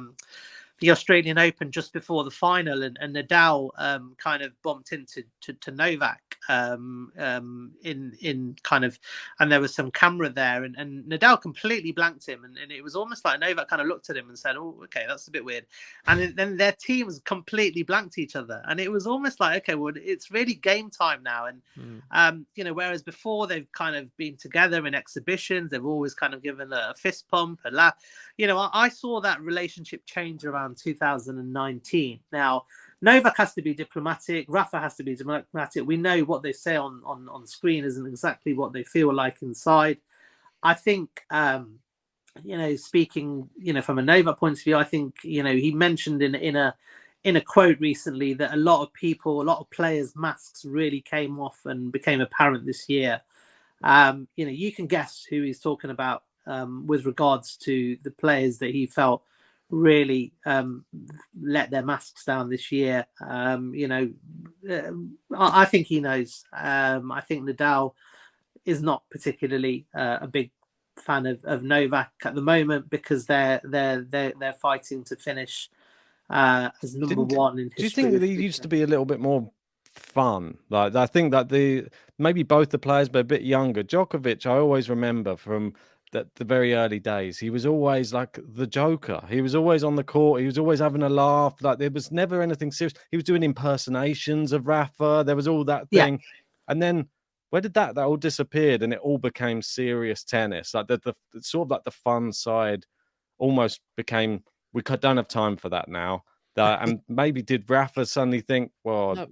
Australian Open just before the final, and Nadal kind of bumped into Novak in kind of, and there was some camera there, and Nadal completely blanked him, and it was almost like Novak kind of looked at him and said, oh, okay, that's a bit weird. And then their teams completely blanked each other, and it was almost like, okay, well, it's really game time now. And whereas before they've kind of been together in exhibitions, they've always kind of given a fist pump, a laugh. I saw that relationship change around 2019. Now, Novak has to be diplomatic. Rafa has to be diplomatic. We know what they say on screen isn't exactly what they feel like inside. I think, speaking, from a Novak point of view, I think, he mentioned in a quote recently that a lot of players' masks really came off and became apparent this year. You can guess who he's talking about with regards to the players that he felt really let their masks down this year. I think he knows. I think Nadal is not particularly a big fan of Novak at the moment because they're fighting to finish as number one in history. Do you think that he used to be a little bit more fun? Like, I think that maybe both the players, but a bit younger. Djokovic, I always remember from the very early days, he was always like the Joker. He was always on the court. He was always having a laugh. Like, there was never anything serious. He was doing impersonations of Rafa. There was all that thing. Yeah. And then where did that all disappeared and it all became serious tennis? Like the sort of like the fun side almost became, we don't have time for that now. And maybe did Rafa suddenly think, well, no.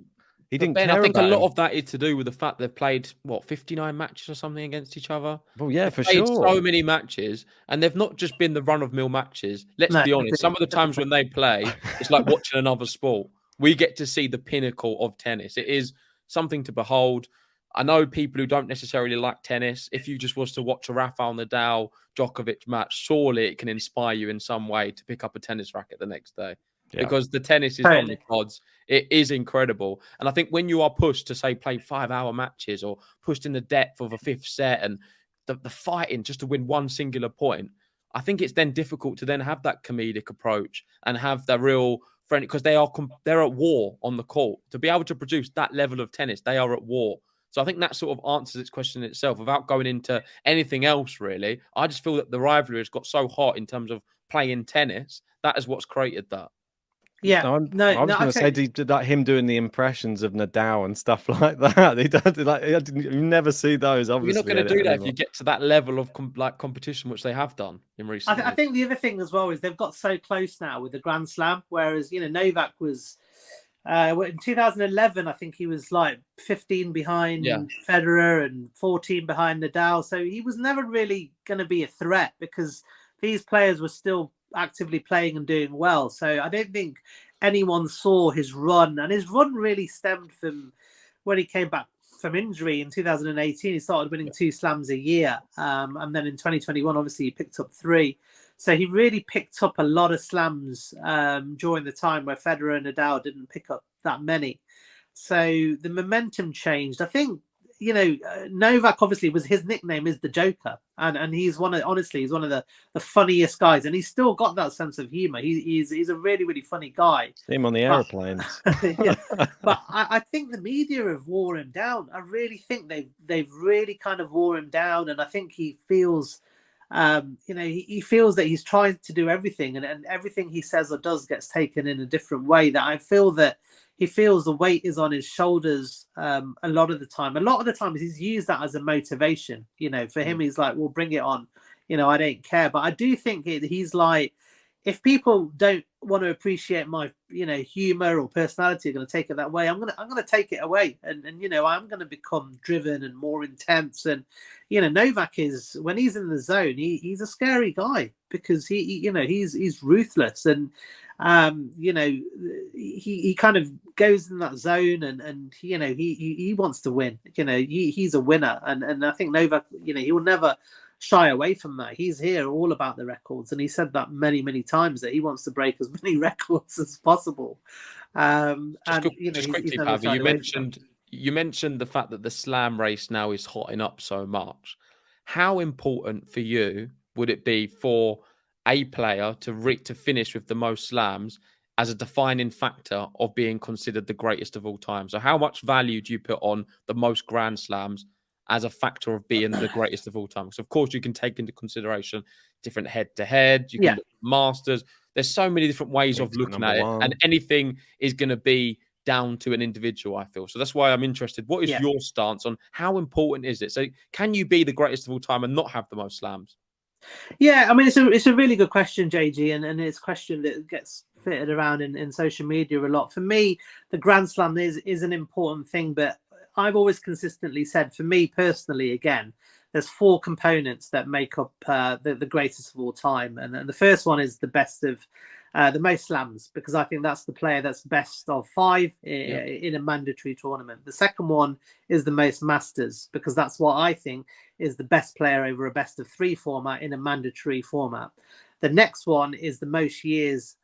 He didn't Ben, care I think about a lot him. of that is to do with the fact they've played 59 matches or something against each other. Well, yeah, they've for played sure. So many matches, and they've not just been the run-of-mill matches. Let's be honest. Some of the times when they play, it's like watching another sport. We get to see the pinnacle of tennis. It is something to behold. I know people who don't necessarily like tennis. If you just was to watch a Rafael Nadal Djokovic match, surely it can inspire you in some way to pick up a tennis racket the next day. Yeah. Because the tennis is from the gods. It is incredible. And I think when you are pushed to, say, play 5-hour matches or pushed in the depth of a fifth set and the fighting just to win one singular point, I think it's then difficult to then have that comedic approach and have the real friend, because they're at war on the court. To be able to produce that level of tennis, they are at war. So I think that sort of answers its question in itself without going into anything else, really. I just feel that the rivalry has got so hot in terms of playing tennis. That is what's created that. Yeah, I was going to say, did like him doing the impressions of Nadal and stuff like that? He does, like, you never see those. Obviously, you're not going to do that anymore if you get to that level of competition, which they have done in recent years. I think the other thing as well is they've got so close now with the Grand Slam, whereas Novak was in 2011. I think he was like 15 behind Federer and 14 behind Nadal, so he was never really going to be a threat because these players were still actively playing and doing well. So I don't think anyone saw his run, and his run really stemmed from when he came back from injury in 2018. He started winning 2 slams a year, and then in 2021 obviously he picked up 3. So he really picked up a lot of slams during the time where Federer and Nadal didn't pick up that many. So the momentum changed. I think Novak obviously his nickname is the Joker, and he's one of the funniest guys, and he's still got that sense of humor. He's a really, really funny guy. See him on the airplanes. But I think the media have wore him down. I really think they've really kind of wore him down, and I think he feels he feels that he's trying to do everything, and everything he says or does gets taken in a different way. That I feel that he feels the weight is on his shoulders a lot of the time. A lot of the times he's used that as a motivation. For him, he's like, well, bring it on. I don't care. But I do think he's like, if people don't want to appreciate my, humor or personality, are going to take it that way, I'm going to take it away. And I'm going to become driven and more intense. And, Novak is, when he's in the zone, he's a scary guy because he's ruthless. And, he kind of goes in that zone and he wants to win. He's a winner. And I think Novak, he will never shy away from that. He's here all about the records, and he said that many, many times that he wants to break as many records as possible. Just quickly, Pavvy, you mentioned the fact that the slam race now is hotting up so much. How important for you would it be for a player to finish with the most slams as a defining factor of being considered the greatest of all time? So how much value do you put on the most Grand Slams as a factor of being the greatest of all time? Because of course you can take into consideration different head-to-head, you can look at Masters. There's so many different ways of looking at it, and anything is going to be down to an individual, I feel. So that's why I'm interested. What is your stance on how important is it? So can you be the greatest of all time and not have the most slams? Yeah, I mean, it's a really good question, JG, and it's a question that gets flitted around in social media a lot. For me, the Grand Slam is an important thing, but I've always consistently said, for me personally, again, there's 4 components that make up the greatest of all time. And the first one is the best of the most slams, because I think that's the player that's best of 5 in a mandatory tournament. The second one is the most masters, because that's what I think is the best player over a best of 3 format in a mandatory format. The next one is the most years,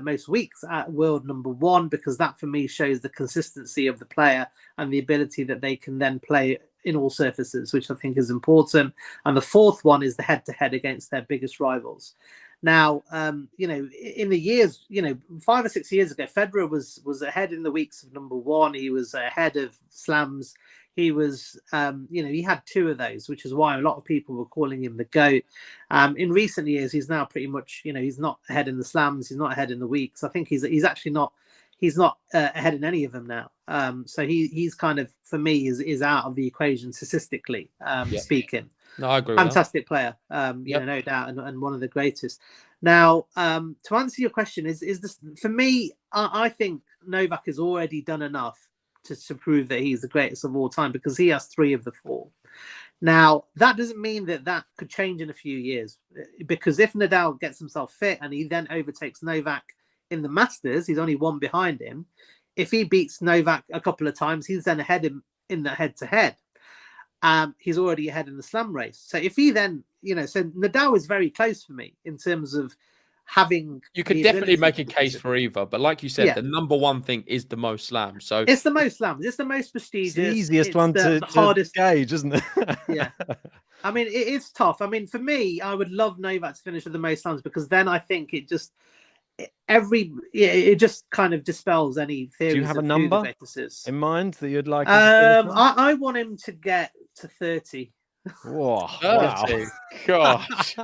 most weeks at world number 1, because that for me shows the consistency of the player and the ability that they can then play in all surfaces, which I think is important. And the fourth one is the head-to-head against their biggest rivals. Now, in the years, 5 or 6 years ago, Federer was ahead in the weeks of number 1. He was ahead of slams. He was, he had 2 of those, which is why a lot of people were calling him the GOAT. In recent years, he's now pretty much, he's not ahead in the slams. He's not ahead in the weeks. I think he's actually not. He's not ahead in any of them now. So he's kind of, for me, is out of the equation statistically speaking. No, I agree. Fantastic player, no doubt, and one of the greatest. Now, to answer your question, is this for me? I think Novak has already done enough to prove that he's the greatest of all time, because he has 3 of the 4. Now, that doesn't mean that could change in a few years, because if Nadal gets himself fit and he then overtakes Novak in the Masters, he's only 1 behind him. If he beats Novak a couple of times, he's then ahead in the head-to-head. He's already ahead in the slam race. So if he then, so Nadal is very close for me in terms of having. You could definitely make a case for either, but like you said, the number 1 thing is the most slams. So it's the most slams. It's the most prestigious. It's the easiest one to hardest gauge, isn't it? Yeah. I mean, it's tough. I mean, for me, I would love Novak to finish with the most slams, because then I think it just kind of dispels any theories. Do you have a number in mind that you'd like? I want him to get to 30. Whoa, 30. Wow. Gosh.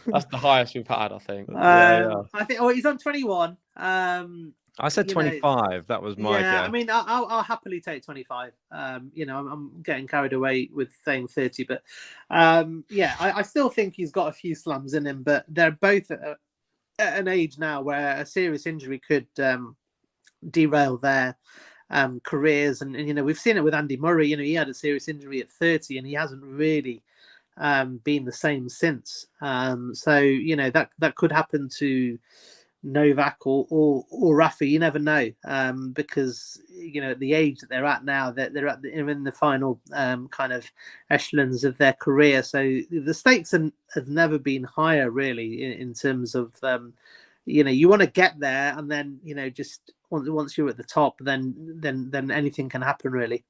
That's the highest we've had, I think. I think he's on 21. I said 25. That was my guess. I mean, I'll happily take 25. I'm getting carried away with saying 30, but I still think he's got a few slams in him, but they're both at an age now where a serious injury could derail their careers, and we've seen it with Andy Murray. He had a serious injury at 30 and he hasn't really been the same since. So that could happen to Novak or Rafa. You never know, because at the age that they're at now, they're in the final kind of echelons of their career. So the stakes have never been higher, really, in terms of you want to get there, and then just once you're at the top, then anything can happen, really.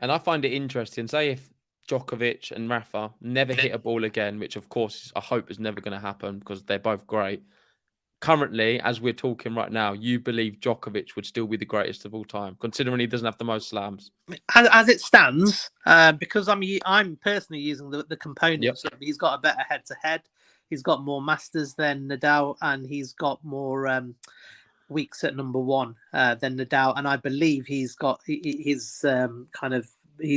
And I find it interesting. Say if Djokovic and Rafa never hit a ball again, which of course I hope is never going to happen because they're both great. Currently, as we're talking right now, you believe Djokovic would still be the greatest of all time, considering he doesn't have the most slams? As it stands, because I'm personally using the components. Yep. He's got a better head-to-head. He's got more Masters than Nadal, and he's got more weeks at number 1 than Nadal. And I believe he's got he's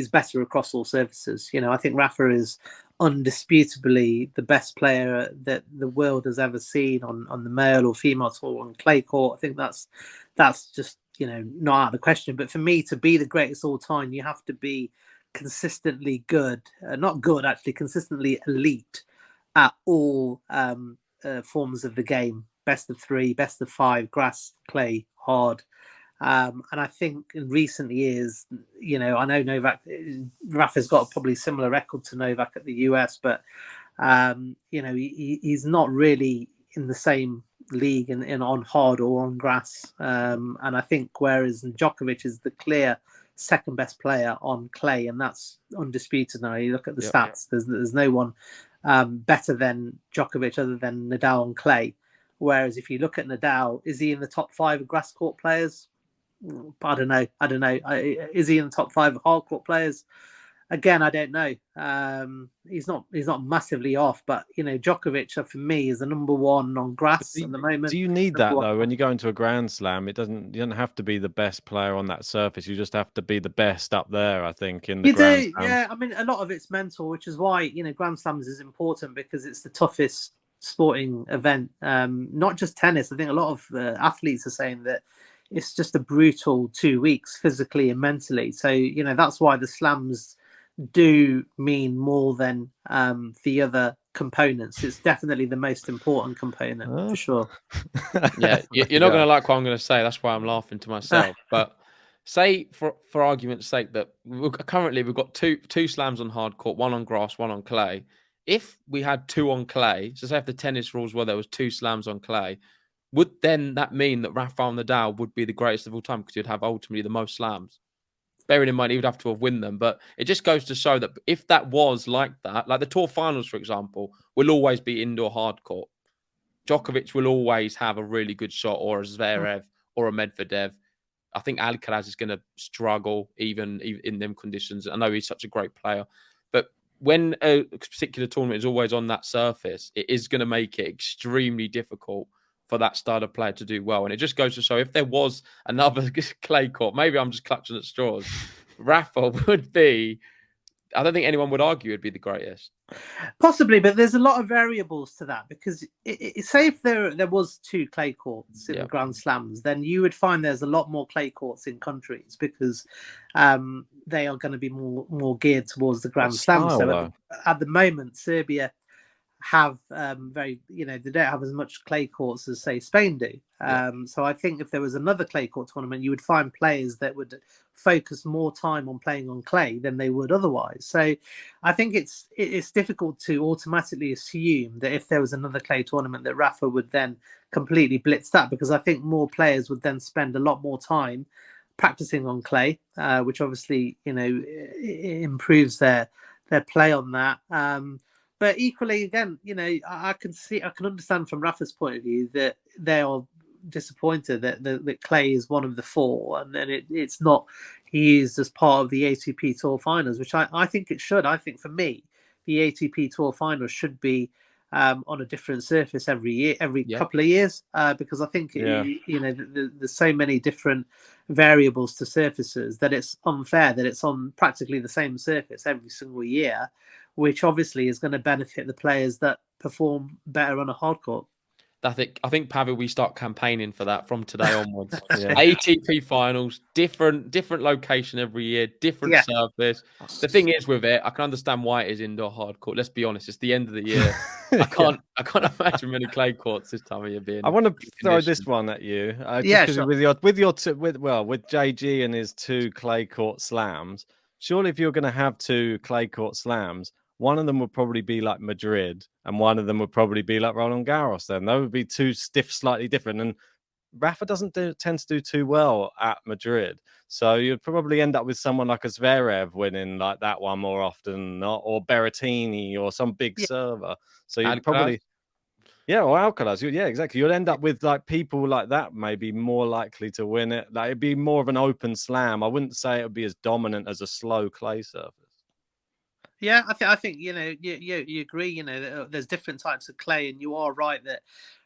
better across all surfaces. I think Rafa is undisputably the best player that the world has ever seen on the male or female tour on clay court. I think that's just not out of the question. But for me to be the greatest all time, you have to be consistently good, consistently elite at all forms of the game. Best of 3, best of 5, grass, clay, hard. And I think in recent years, I know Rafa's got a probably similar record to Novak at the US, but he's not really in the same league in on hard or on grass. And I think whereas Djokovic is the clear second best player on clay, and that's undisputed now. You look at the stats, there's no one better than Djokovic other than Nadal on clay. Whereas if you look at Nadal, is he in the top 5 of grass court players? I don't know. Is he in the top 5 of hard court players? Again, I don't know. He's not massively off, but Djokovic for me is the number 1 on grass at the moment. Do you need that though when you go into a Grand Slam? You don't have to be the best player on that surface. You just have to be the best up there. I think in the Grand Slam. Yeah. I mean, a lot of it's mental, which is why Grand Slams is important, because it's the toughest sporting event. Not just tennis. I think a lot of athletes are saying that it's just a brutal 2 weeks physically and mentally. So, you know, that's why the slams do mean more than the other components. It's definitely the most important component for sure. Yeah, you're not going to like what I'm going to say. That's why I'm laughing to myself. But say, for argument's sake, that currently we've got two slams on hard court, one on grass, one on clay. If we had two on clay, so say if the tennis rules were there was 2 slams on clay, would then that mean that Rafael Nadal would be the greatest of all time because he'd have ultimately the most slams? Bearing in mind he would have to have won them, but it just goes to show that if that was like that, like the Tour Finals, for example, will always be indoor hard court. Djokovic will always have a really good shot, or a Zverev, or a Medvedev. I think Alcaraz is going to struggle even in them conditions. I know he's such a great player, but when a particular tournament is always on that surface, it is going to make it extremely difficult for that style of player to do well. And it just goes to show if there was another clay court, maybe I'm just clutching at straws, Rafa would be, I don't think anyone would argue it'd be the greatest. Possibly, but there's a lot of variables to that because say if there was 2 clay courts in the Grand Slams, then you would find there's a lot more clay courts in countries because they are going to be more geared towards the Grand Slam. So at the moment, Serbia have they don't have as much clay courts as say Spain do. So I think if there was another clay court tournament, you would find players that would focus more time on playing on clay than they would otherwise. So I think it's difficult to automatically assume that if there was another clay tournament that Rafa would then completely blitz that, because I think more players would then spend a lot more time practicing on clay, which obviously it improves their play on that. But equally, again, I can understand from Rafa's point of view that they are disappointed that clay is one of the 4, and then it's not used as part of the ATP Tour Finals, which I think it should. I think for me, the ATP Tour Finals should be on a different surface every year, every couple of years, because I think there's so many different variables to surfaces that it's unfair that it's on practically the same surface every single year, which obviously is going to benefit the players that perform better on a hard court. I think, Pavvy, we start campaigning for that from today onwards. ATP Finals, different location every year, different surface. The thing is with it, I can understand why it is indoor hard court. Let's be honest, it's the end of the year. I can't imagine many clay courts this time of year being. I want to throw this one at you. Sure. with JG and his 2 clay court slams. Surely, if you're going to have 2 clay court slams, one of them would probably be like Madrid, and one of them would probably be like Roland Garros. Then that would be 2 slightly different. And Rafa doesn't tend to do too well at Madrid, so you'd probably end up with someone like a Zverev winning like that one more often, or Berrettini, or some big server. So you'd probably, or Alcaraz. Exactly. You'd end up with like people like that, maybe more likely to win it. Like it'd be more of an open slam. I wouldn't say it would be as dominant as a slow clay surface. Yeah, I think you agree. There's different types of clay, and you are right that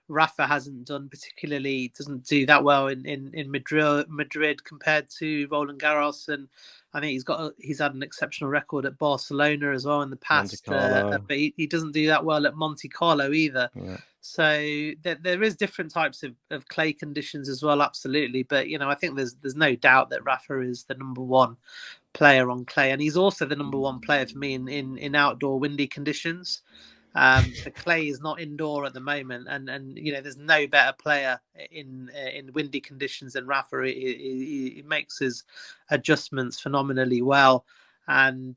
Rafa doesn't do that well in Madrid compared to Roland Garros, and I think he's had an exceptional record at Barcelona as well in the past, but he doesn't do that well at Monte Carlo either. Yeah. So there is different types of clay conditions as well, absolutely. But I think there's no doubt that Rafa is the number 1 player on clay, and he's also the number 1 player for me in outdoor windy conditions. The clay is not indoor at the moment, and there's no better player in windy conditions than Rafa. He makes his adjustments phenomenally well, and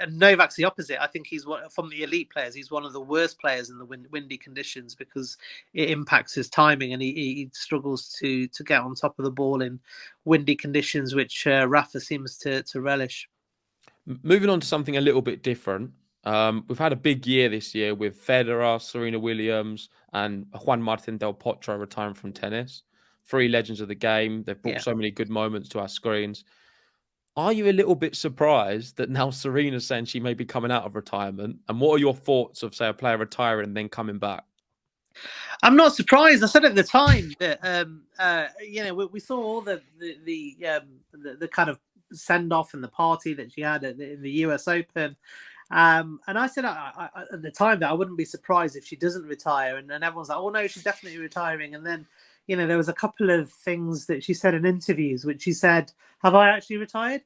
Novak's the opposite. I think he's from the elite players. He's one of the worst players in the windy conditions because it impacts his timing, and he struggles to get on top of the ball in windy conditions, which Rafa seems to relish. Moving on to something a little bit different. We've had a big year this year with Federer, Serena Williams, and Juan Martín del Potro retiring from tennis. 3 legends of the game. They've brought so many good moments to our screens. Are you a little bit surprised that now Serena's saying she may be coming out of retirement? And what are your thoughts of, say, a player retiring and then coming back? I'm not surprised. I said at the time that we saw all the kind of send off and the party that she had in the US Open. And I said at the time that I wouldn't be surprised if she doesn't retire. And everyone's like, oh, no, she's definitely retiring. And then, there was a couple of things that she said in interviews, which she said, have I actually retired?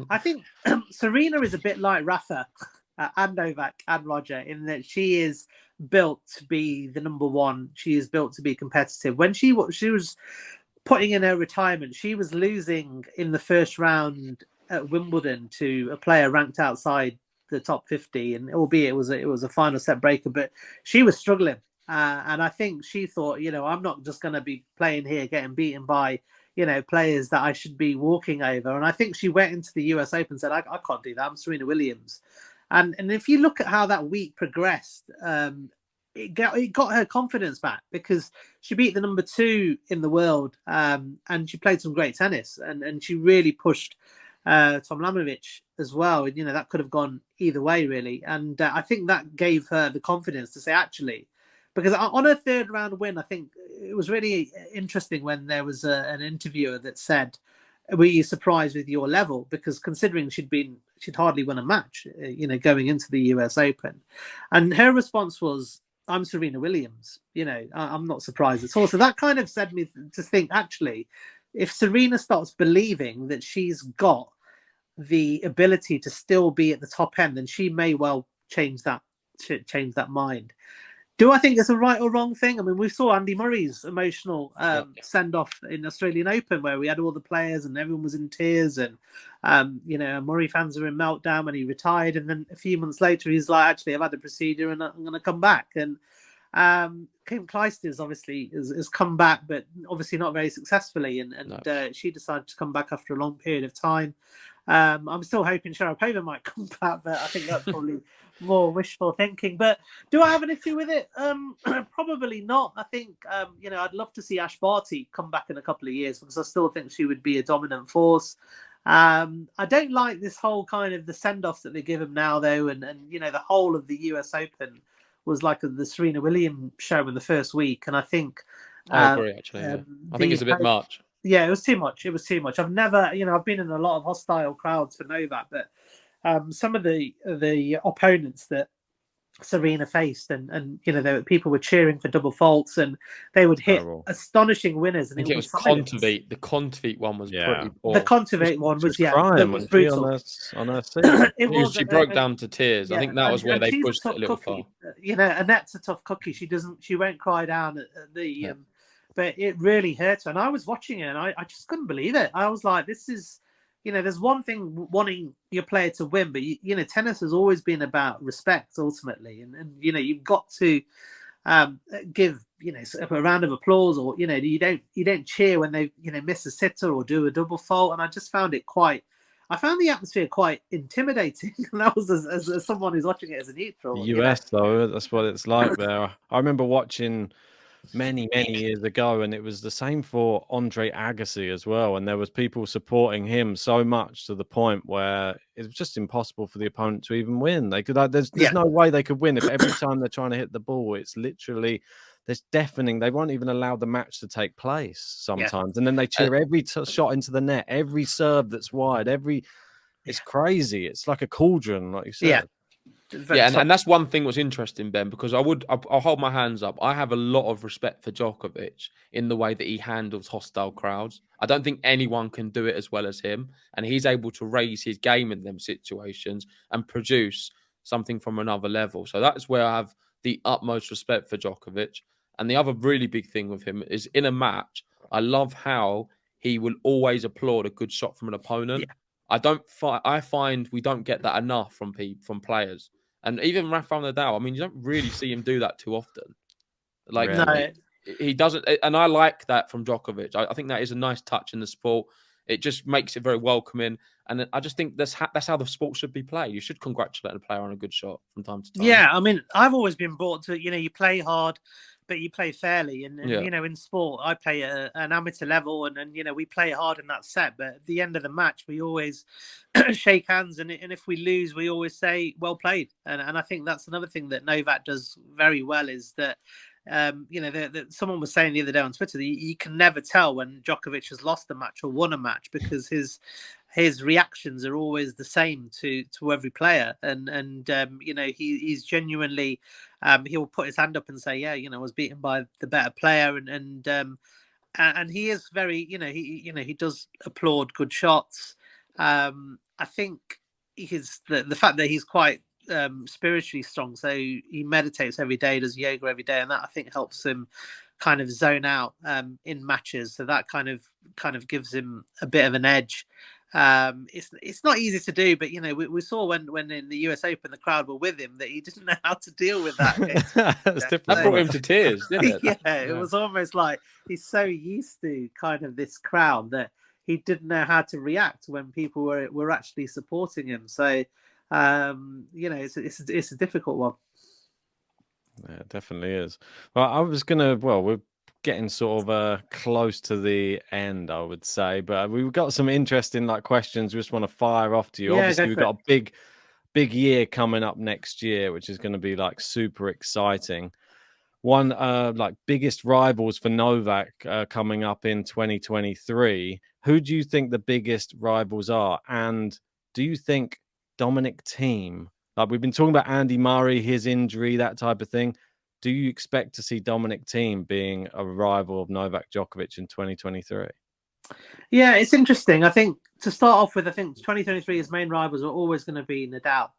I think Serena is a bit like Rafa and Novak and Roger in that she is built to be the number one. She is built to be competitive. When she was putting in her retirement, she was losing in the first round at Wimbledon to a player ranked outside the top 50, and albeit it was a final set breaker, but she was struggling. And I think she thought, I'm not just going to be playing here, getting beaten by, players that I should be walking over. And I think she went into the US Open and said, I can't do that. I'm Serena Williams. And if you look at how that week progressed, it got her confidence back because she beat the number 2 in the world, and she played some great tennis, and she really pushed Tom Lamovich as well. And, that could have gone either way, really. And I think that gave her the confidence to say, actually, because on her third round win, I think it was really interesting when there was an interviewer that said, were you surprised with your level? Because considering she'd hardly won a match, going into the US Open. And her response was, I'm Serena Williams. I'm not surprised at all. So that kind of said me to think, actually, if Serena starts believing that she's got the ability to still be at the top end, then she may well change that mind. Do I think it's a right or wrong thing? I mean, we saw Andy Murray's emotional send-off in Australian Open where we had all the players and everyone was in tears, and Murray fans were in meltdown when he retired, and then a few months later he's like, actually, I've had a procedure and I'm going to come back. And Kim Clijsters obviously has come back, but obviously not very successfully, and she decided to come back after a long period of time. I'm still hoping Sharapova might come back, but I think that's probably more wishful thinking. But do I have an issue with it? Probably not. I think I'd love to see Ash Barty come back in a couple of years because I still think she would be a dominant force. I don't like this whole kind of the send-offs that they give him now, though, and the whole of the US Open was like the Serena Williams show in the first week, and I think I agree. Actually, I think it's a bit much. Yeah, it was too much. I've never, I've been in a lot of hostile crowds for Novak, but some of the opponents that Serena faced, and people were cheering for double faults, and they would hit astonishing winners. And I think it was Kontaveit. The Kontaveit one was pretty poor. The Kontaveit one was crying, was brutal. On her seat. She broke down to tears. I think that was where they pushed it a little far. Annette's a tough cookie. She won't cry down at the. But it really hurt her. And I was watching it and I just couldn't believe it. I was like, this is, there's one thing wanting your player to win, but, tennis has always been about respect ultimately. And you've got to give, a round of applause, or, you don't cheer when they, miss a sitter or do a double fault. And I just found I found the atmosphere quite intimidating. And that was as someone who's watching it as a neutral. The US, though, that's what it's like there. I remember watching many years ago, and it was the same for Andre Agassi as well, and there was people supporting him so much to the point where it was just impossible for the opponent to even win. They could there's no way they could win if every time they're trying to hit the ball, it's literally there's deafening. They won't even allow the match to take place sometimes, and then they cheer every shot into the net, every serve that's wide, it's crazy. It's like a cauldron, like you said. And that's one thing was interesting, Ben, because I'll hold my hands up. I have a lot of respect for Djokovic in the way that he handles hostile crowds. I don't think anyone can do it as well as him, and he's able to raise his game in them situations and produce something from another level. So that's where I have the utmost respect for Djokovic. And the other really big thing with him is in a match, I love how he will always applaud a good shot from an opponent. I find we don't get that enough from players. And even Rafael Nadal, I mean, you don't really see him do that too often. He doesn't, and I like that from Djokovic. I think that is a nice touch in the sport. It just makes it very welcoming, and I just think that's how the sport should be played. You should congratulate a player on a good shot from time to time. Yeah, I mean, I've always been brought to you play hard, but you play fairly, and in sport, I play at an amateur level, and we play hard in that set. But at the end of the match, we always shake hands, and if we lose, we always say well played. And I think that's another thing that Novak does very well is that. Someone was saying the other day on Twitter that you can never tell when Djokovic has lost a match or won a match because his his reactions are always the same to every player, and you know, he's genuinely he'll put his hand up and say, yeah, you know, I was beaten by the better player, and he is very, you know, he does applaud good shots. I think the fact that he's quite spiritually strong, so he meditates every day, does yoga every day, and that I think helps him kind of zone out in matches. So that kind of gives him a bit of an edge. It's not easy to do, but you know, we saw when in the US Open the crowd were with him that he didn't know how to deal with that. That brought him to tears, didn't it? Yeah, it was almost like he's so used to kind of this crowd that he didn't know how to react when people were actually supporting him. So you know, it's a difficult one. Yeah, it definitely is. Well, we're getting sort of close to the end, I would say, but we've got some interesting questions we just want to fire off to you. Yeah, obviously we've got a big year coming up next year, which is going to be super exciting. One biggest rivals for Novak coming up in 2023. Who do you think the biggest rivals are, and do you think Dominic Thiem, we've been talking about Andy Murray, his injury, that type of thing, do you expect to see Dominic Thiem being a rival of Novak Djokovic in 2023? Yeah, it's interesting. I think to start off with, I think 2023, his main rivals are always going to be Nadal.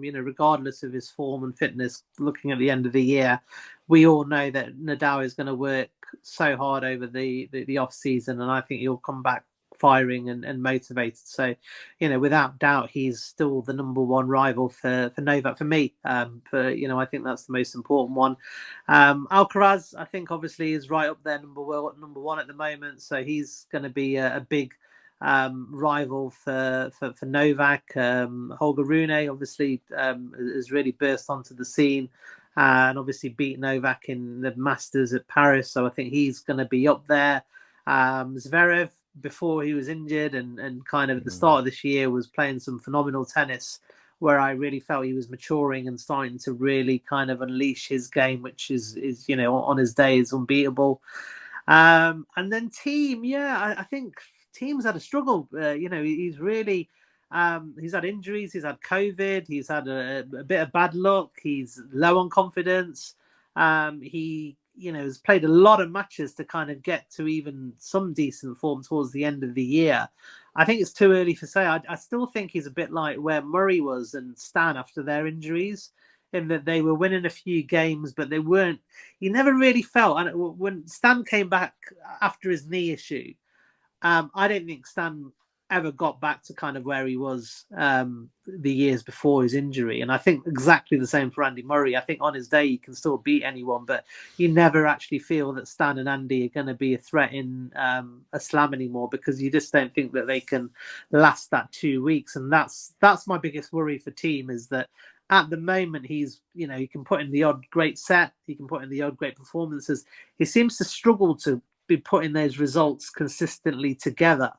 You know, regardless of his form and fitness, looking at the end of the year, we all know that Nadal is going to work so hard over the off season, and I think he'll come back firing and motivated. So, you know, without doubt, he's still the number one rival for Novak for me. You know, I think that's the most important one. Alcaraz, I think, obviously is right up there, number one at the moment. So he's going to be a big rival for Novak. Holger Rune obviously has really burst onto the scene and obviously beat Novak in the Masters at Paris. So I think he's going to be up there. Zverev, before he was injured and kind of at the start of this year, was playing some phenomenal tennis where I really felt he was maturing and starting to really kind of unleash his game, which is you know, on his day is unbeatable. And then Thiem, yeah, I think Thiem's had a struggle. You know, he's really he's had injuries, he's had COVID, he's had a bit of bad luck, he's low on confidence. He, you know, has played a lot of matches to kind of get to even some decent form towards the end of the year. I think it's too early to say. I still think he's a bit like where Murray was and Stan after their injuries, in that they were winning a few games, but they weren't. You never really felt. And when Stan came back after his knee issue, I don't think Stan ever got back to kind of where he was the years before his injury. And I think exactly the same for Andy Murray. I think on his day, he can still beat anyone, but you never actually feel that Stan and Andy are going to be a threat in a slam anymore, because you just don't think that they can last that 2 weeks. And that's my biggest worry for Thiem, is that at the moment, he's, you know, he can put in the odd great set, he can put in the odd great performances. He seems to struggle to be putting those results consistently together.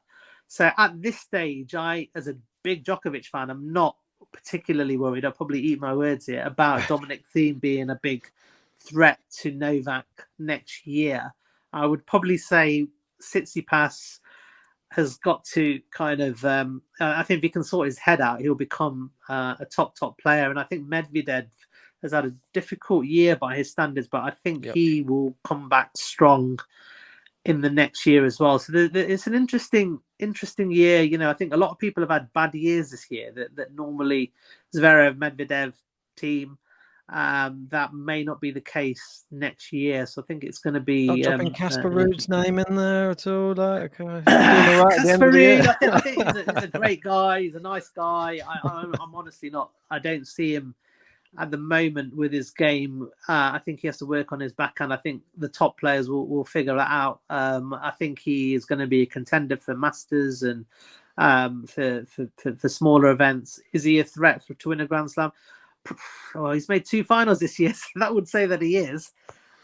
So at this stage, I, as a big Djokovic fan, I'm not particularly worried. I'll probably eat my words here about Dominic Thiem being a big threat to Novak next year. I would probably say Tsitsipas has got to kind of, I think if he can sort his head out, he'll become a top player. And I think Medvedev has had a difficult year by his standards, but I think he will come back strong in the next year as well. So it's an interesting year. You know, I think a lot of people have had bad years this year that normally Zverev, Medvedev, Thiem, that may not be the case next year. So I think it's going to be not dropping Casper Ruud's name in there at all. Casper Ruud, I think he's a great guy. He's a nice guy. I'm honestly not. I don't see him at the moment with his game. I think he has to work on his backhand. I think the top players will figure that out. I think he is going to be a contender for Masters and for smaller events. Is he a threat to win a Grand Slam? Well, he's made 2 finals this year, so that would say that he is.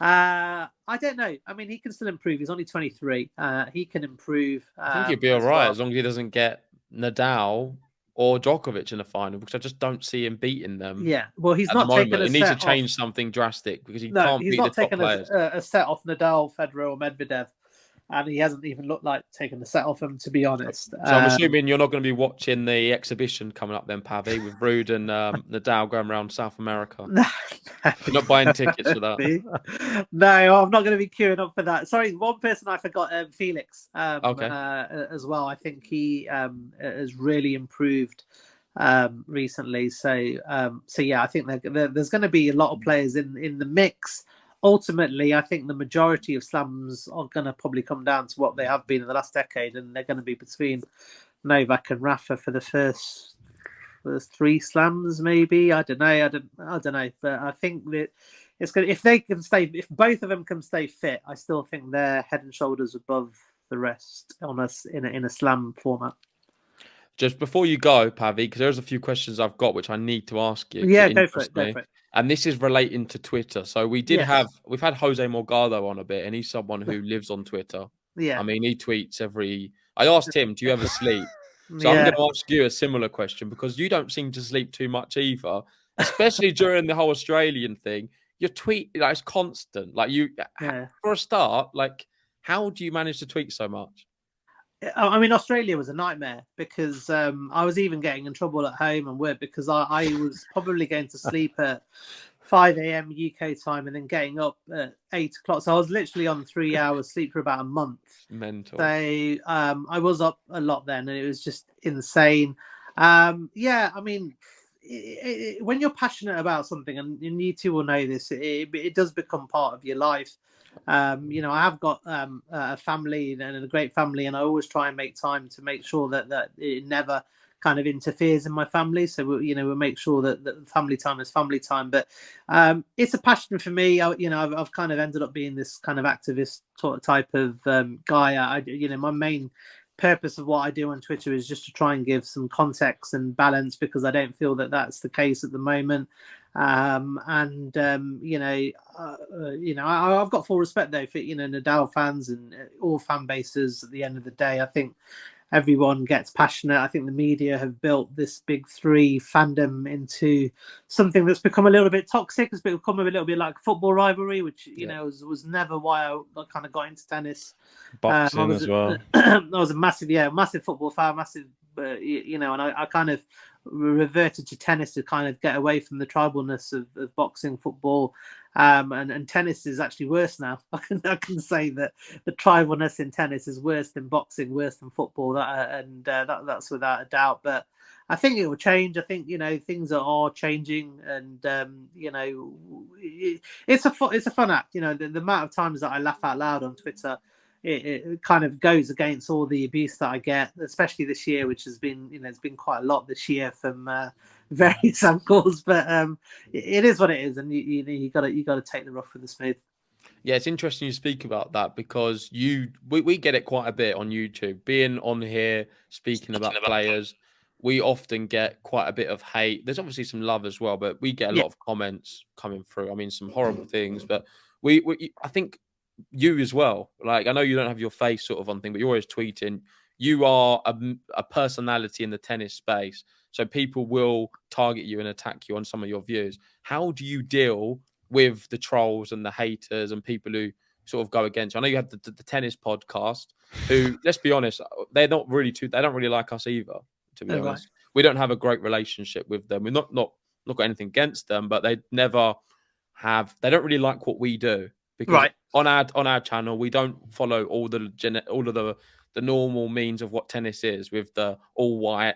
I don't know. I mean, he can still improve. He's only 23. He can improve. I think he'll be all right as long as he doesn't get Nadal or Djokovic in the final, because I just don't see him beating them. Yeah, well, he's not taking a set. He needs to change something drastic, because he can't beat the top players. He's not taking a set off Nadal, Federer, or Medvedev. and he hasn't even looked like taking the set off him, to be honest. So I'm assuming you're not going to be watching the exhibition coming up then, Pavvy, with Ruud and Nadal going around South America. You're not buying tickets for that. No, I'm not going to be queuing up for that. Sorry, one person I forgot, Felix, Okay. as well. I think he has really improved recently. So yeah, I think there's going to be a lot of players in the mix. Ultimately, I think the majority of slams are going to probably come down to what they have been in the last decade, and they're going to be between Novak and Rafa for the first 3 slams, maybe. I don't know, but I think that it's going. If if both of them can stay fit, I still think they're head and shoulders above the rest on us in a slam format. Just before you go, Pavvy, because there's a few questions I've got which I need to ask you. Yeah, go for it. And this is relating to Twitter. So we've had Jose Morgado on a bit, and he's someone who lives on Twitter. Yeah. I mean, he tweets I asked him, do you ever sleep? So I'm going to ask you a similar question, because you don't seem to sleep too much either, especially during the whole Australian thing. Your tweet, it's constant. For a start, how do you manage to tweet so much? I mean, Australia was a nightmare, because I was even getting in trouble at home and work, because I was probably going to sleep at 5 a.m. UK time and then getting up at 8 o'clock. So I was literally on 3 hours sleep for about a month. Mental. So I was up a lot then, and it was just insane. Yeah, I mean, when you're passionate about something, and you two will know this, it does become part of your life. I have got a family and a great family, and I always try and make time to make sure that it never kind of interferes in my family. So we'll make sure that family time is family time. But it's a passion for me. I've kind of ended up being this kind of activist type of guy. My main purpose of what I do on Twitter is just to try and give some context and balance, because I don't feel that that's the case at the moment. I've got full respect though for Nadal fans and all fan bases. At the end of the day, I think everyone gets passionate. I think the media have built this big 3 fandom into something that's become a little bit toxic. It's become a little bit like football rivalry, which was never why I kind of got into tennis. Boxing as well. I was a massive football fan, and I kind of reverted to tennis to kind of get away from the tribalness of boxing, football, and tennis is actually worse now. I can say that the tribalness in tennis is worse than boxing, worse than football. That's without a doubt. But I think it will change. I think things are changing, and it's a fun act. The amount of times that I laugh out loud on Twitter, it kind of goes against all the abuse that I get, especially this year, which has been, it's been quite a lot this year from various angles. But it is what it is, and you got to take the rough with the smooth. Yeah, it's interesting you speak about that, because we get it quite a bit on YouTube. Being on here speaking about players, we often get quite a bit of hate. There's obviously some love as well, but we get a lot of comments coming through. I mean, some horrible things, but I think you as well. I know you don't have your face sort of on thing, but you're always tweeting. You are a personality in the tennis space, so people will target you and attack you on some of your views. How do you deal with the trolls and the haters and people who sort of go against you? I know you have the tennis podcast, who, let's be honest, they don't really like us either, to be honest. Right. We don't have a great relationship with them. We're not got anything against them, but they don't really like what we do. Because on our channel, we don't follow all of the normal means of what tennis is, with the all white.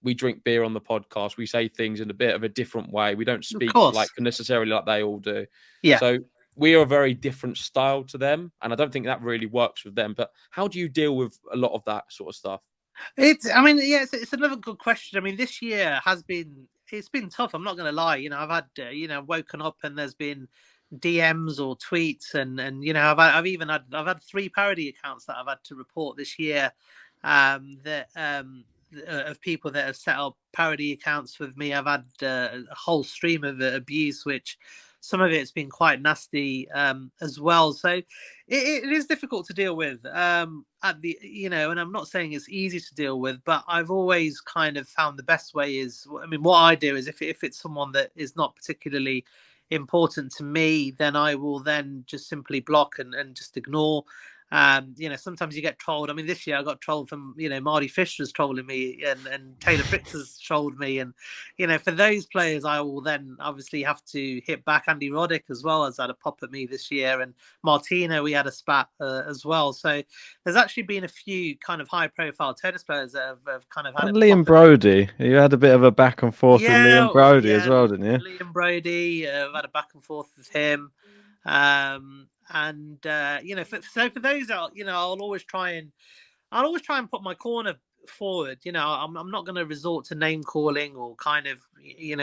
We drink beer on the podcast. We say things in a bit of a different way. We don't speak necessarily like they all do. Yeah. So we are a very different style to them, and I don't think that really works with them. But how do you deal with a lot of that sort of stuff? It's another good question. I mean, this year it's been tough. I'm not going to lie. I've had woken up and there's been DMs or tweets, and I've had 3 parody accounts that I've had to report this year, of people that have set up parody accounts with me. I've had a whole stream of abuse, which some of it's been quite nasty as well. So it is difficult to deal with and I'm not saying it's easy to deal with, but I've always kind of found the best way is, what I do is if it's someone that is not particularly important to me, then I will then just simply block and just ignore. Sometimes you get trolled. I mean, this year I got trolled from, Marty Fischer's trolling me, and Taylor Fritz has trolled me. And, for those players, I will then obviously have to hit back. Andy Roddick as well has had a pop at me this year. And Martina, we had a spat as well. So there's actually been a few kind of high profile tennis players that have kind of had Liam Brody. You had a bit of a back and forth with Liam Brody as well, didn't you? Liam Brody, I've had a back and forth with him. For those out, I'll always try and put my corner forward. I'm not going to resort to name calling or kind of,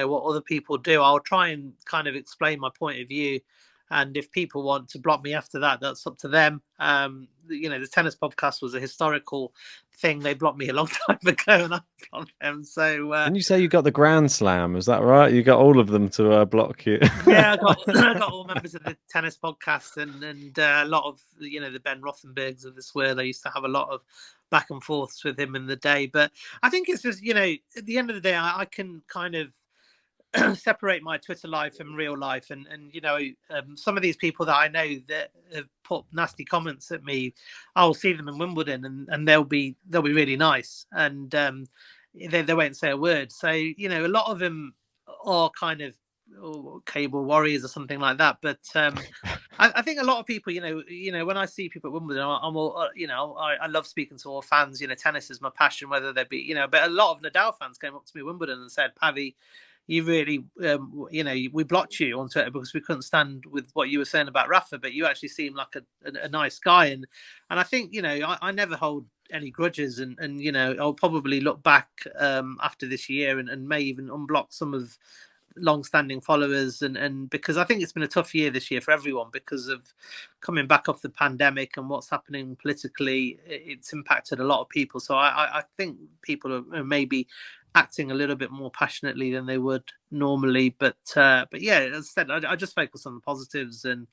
what other people do. I'll try and kind of explain my point of view. And if people want to block me after that, that's up to them. The tennis podcast was a historical thing. They blocked me a long time ago, and I blocked them. So, and you say you got the Grand Slam, is that right? You got all of them to block you. Yeah, I got all members of the tennis podcast, and a lot of the Ben Rothenbergs of this world. I used to have a lot of back and forths with him in the day. But I think it's just at the end of the day, I can kind of separate my Twitter life from real life, and some of these people that I know that have put nasty comments at me, I'll see them in Wimbledon, and they'll be really nice, and they won't say a word. So a lot of them are kind of cable warriors or something like that. But I think a lot of people, when I see people at Wimbledon, I'm all, I love speaking to all fans. Tennis is my passion, whether they be, but a lot of Nadal fans came up to me at Wimbledon and said, Pavvy, you really, we blocked you on Twitter because we couldn't stand with what you were saying about Rafa, but you actually seem like a nice guy. And I think, I never hold any grudges, and I'll probably look back after this year and may even unblock some of long-standing followers, and because I think it's been a tough year this year for everyone because of coming back off the pandemic and what's happening politically. It's impacted a lot of people. So I think people are maybe acting a little bit more passionately than they would normally, but yeah, as I said, I just focus on the positives, and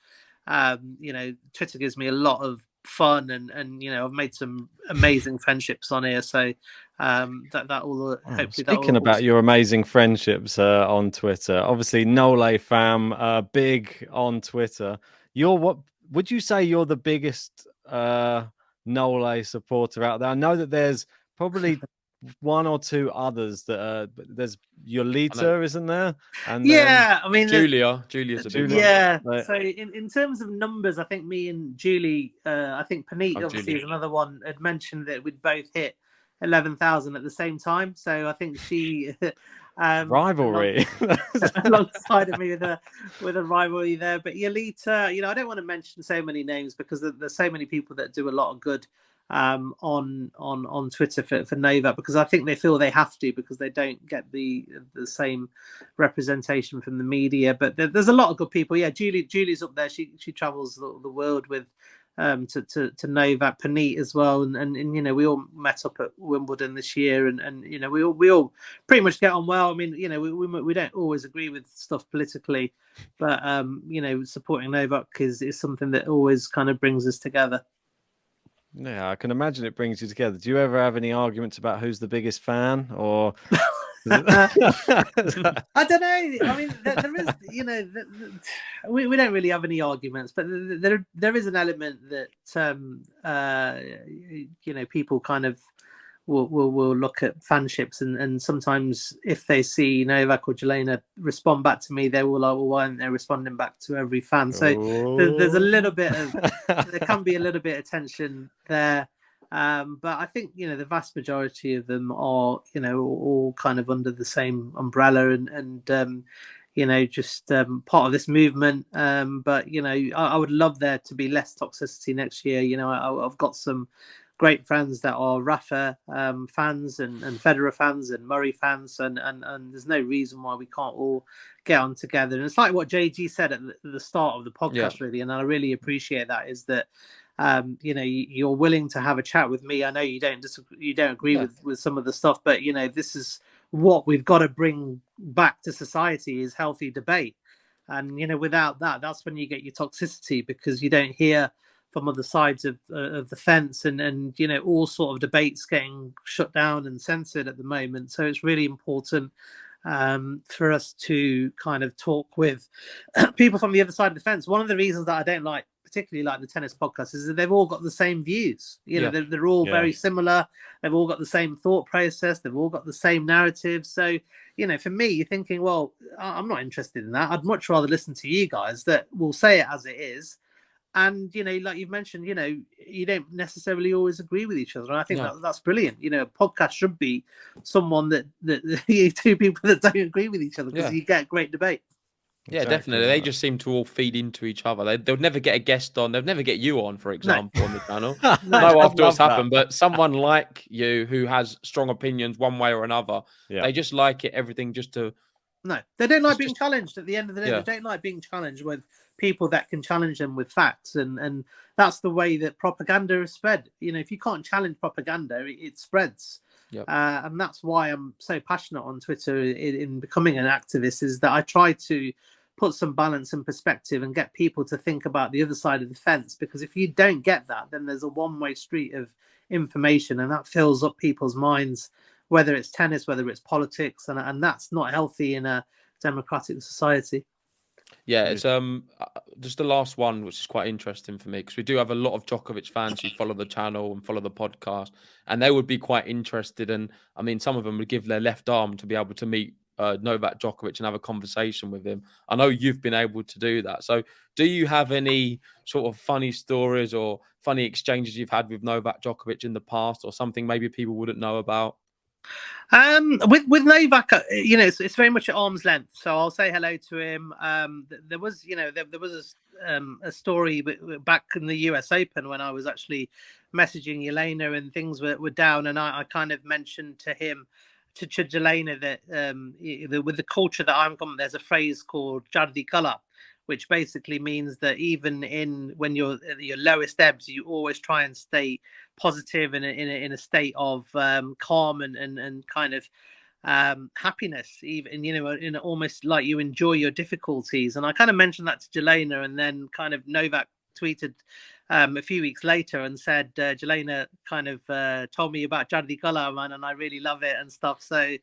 Twitter gives me a lot of fun, and I've made some amazing friendships on here, so that all hopefully. Speaking about your amazing friendships on Twitter, obviously Nole fam, big on Twitter. What would you say you're the biggest Nole supporter out there? I know that there's probably one or two others that there's Yolita, isn't there? And yeah, I mean Julia's a big one. Yeah. So in terms of numbers, I think me and Julie, I think Panit obviously is another one, had mentioned that we'd both hit 11,000 at the same time. So I think she rivalry alongside of me with a rivalry there. But Yolita, I don't want to mention so many names because there's so many people that do a lot of good on Twitter for Novak, because I think they feel they have to because they don't get the same representation from the media. But there's a lot of good people. Yeah, Julie's up there. She travels the world with to Novak, Panit as well, and we all met up at Wimbledon this year, and we all pretty much get on well. I mean, we don't always agree with stuff politically, but supporting Novak is something that always kind of brings us together. Yeah, I can imagine it brings you together. Do you ever have any arguments about who's the biggest fan, or? I don't know. I mean, there is, we don't really have any arguments, but there is an element that, people kind of will look at fanships, and sometimes if they see Novak or Jelena respond back to me, they will like, well, why aren't they responding back to every fan? So there's a little bit of, there can be a little bit of tension there. But I think, the vast majority of them are, all kind of under the same umbrella and just part of this movement. But, I would love there to be less toxicity next year. I've got some great friends that are Rafa fans and Federer fans and Murray fans, and there's no reason why we can't all get on together. And it's like what JG said at the start of the podcast, really, and I really appreciate that, is that you're willing to have a chat with me. I know you don't agree with some of the stuff, but this is what we've got to bring back to society, is healthy debate. And without that, that's when you get your toxicity, because you don't hear from other sides of the fence, and all sort of debates getting shut down and censored at the moment. So it's really important for us to kind of talk with people from the other side of the fence. One of the reasons that I don't like particularly like the tennis podcast, is that they've all got the same views. You know, Yeah. they're all very similar. They've all got the same thought process. They've all got the same narrative. So, you know, for me, you're thinking, well, I'm not interested in that. I'd much rather listen to you guys that will say it as it is. And, you know, like you've mentioned, you know, you don't necessarily always agree with each other. And I think that's brilliant. You know, a podcast should be someone that two people that don't agree with each other, because you get great debate. Yeah, exactly. Definitely. They just seem to all feed into each other. They'll never get a guest on. They'll never get you on, for example, on the channel. No, after what's happened. But someone like you who has strong opinions one way or another, they just like it, everything just to... No, they don't like being challenged at the end of the day. They don't like being challenged with people that can challenge them with facts. And that's the way that propaganda is spread. You know, if you can't challenge propaganda, it spreads. Yep. And that's why I'm so passionate on Twitter in becoming an activist, is that I try to put some balance and perspective and get people to think about the other side of the fence. Because if you don't get that, then there's a one-way street of information, and that fills up people's minds, whether it's tennis, whether it's politics, and that's not healthy in a democratic society. Yeah, it's just the last one, which is quite interesting for me, because we do have a lot of Djokovic fans who follow the channel and follow the podcast, and they would be quite interested. And I mean, some of them would give their left arm to be able to meet Novak Djokovic and have a conversation with him. I know you've been able to do that. So do you have any sort of funny stories or funny exchanges you've had with Novak Djokovic in the past, or something maybe people wouldn't know about? With Novak, you know, it's very much at arm's length. So I'll say hello to him. There was, you know, there was a story back in the US Open when I was actually messaging Jelena and things were down, and I kind of mentioned to him, to Jelena, that with the culture that I'm from, there's a phrase called "Jardi Kala," which basically means that even when you're at your lowest ebbs, you always try and stay positive and in a state of calm and kind of happiness, even, you know, in almost like you enjoy your difficulties. And I kind of mentioned that to Jelena, and then kind of Novak tweeted a few weeks later and said, Jelena kind of told me about Jardi Kala, man, and I really love it and stuff. So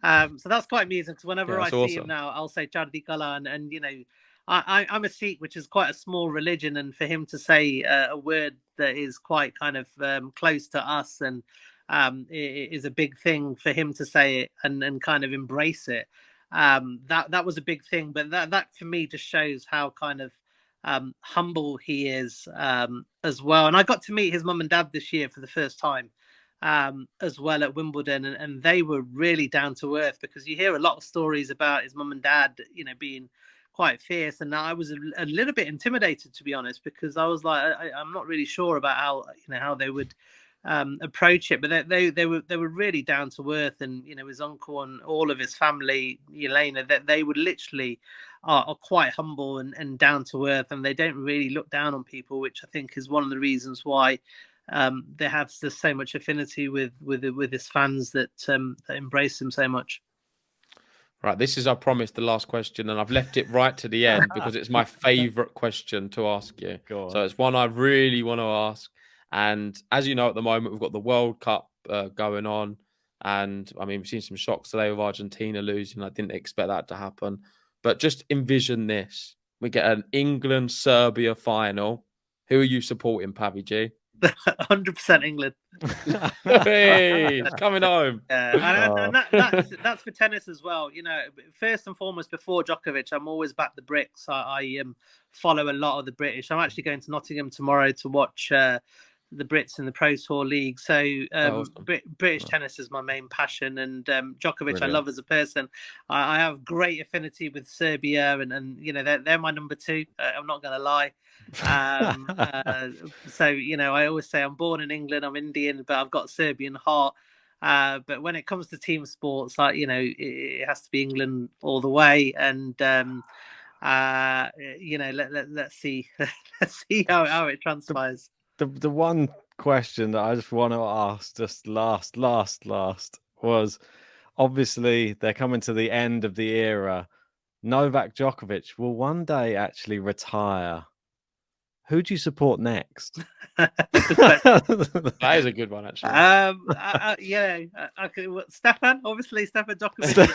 that's quite amusing, because whenever I see him now, I'll say Jardi Kala, and you know, I'm a Sikh, which is quite a small religion, and for him to say a word that is quite kind of close to us, and it is a big thing for him to say it and kind of embrace it. That was a big thing, but that for me just shows how kind of humble he is as well. And I got to meet his mum and dad this year for the first time as well at Wimbledon, and they were really down to earth, because you hear a lot of stories about his mum and dad, you know, being quite fierce, and I was a little bit intimidated, to be honest, because I was like, I'm not really sure about how they would approach it, but they were really down to earth. And you know, his uncle and all of his family, Jelena, that they would literally are quite humble and down to earth, and they don't really look down on people, which I think is one of the reasons why they have so much affinity with his fans that embrace him so much. Right, this is, I promised, the last question, and I've left it right to the end because it's my favourite question to ask you. So it's one I really want to ask. And as you know, at the moment, we've got the World Cup going on. And I mean, we've seen some shocks today with Argentina losing. I didn't expect that to happen. But just envision this. We get an England-Serbia final. Who are you supporting, Pavvy G? 100% England. Hey, it's coming home. And that's for tennis as well. You know, first and foremost, before Djokovic, I'm always back the Brits. I follow a lot of the British. I'm actually going to Nottingham tomorrow to watch the Brits in the Pro Tour League. So awesome. British tennis is my main passion, and Djokovic, brilliant. I love as a person. I have great affinity with Serbia, and you know, they're my number two. I'm not going to lie. So you know, I always say I'm born in England, I'm Indian, but I've got Serbian heart. But when it comes to team sports, like, you know, it has to be England all the way. And you know, let's see let's see how it transpires. The one question that I just want to ask, just last was, obviously they're coming to the end of the era. Novak Djokovic will one day actually retire. who do you support next? That is a good one, actually. Stefan, obviously, Stefan Djokovic.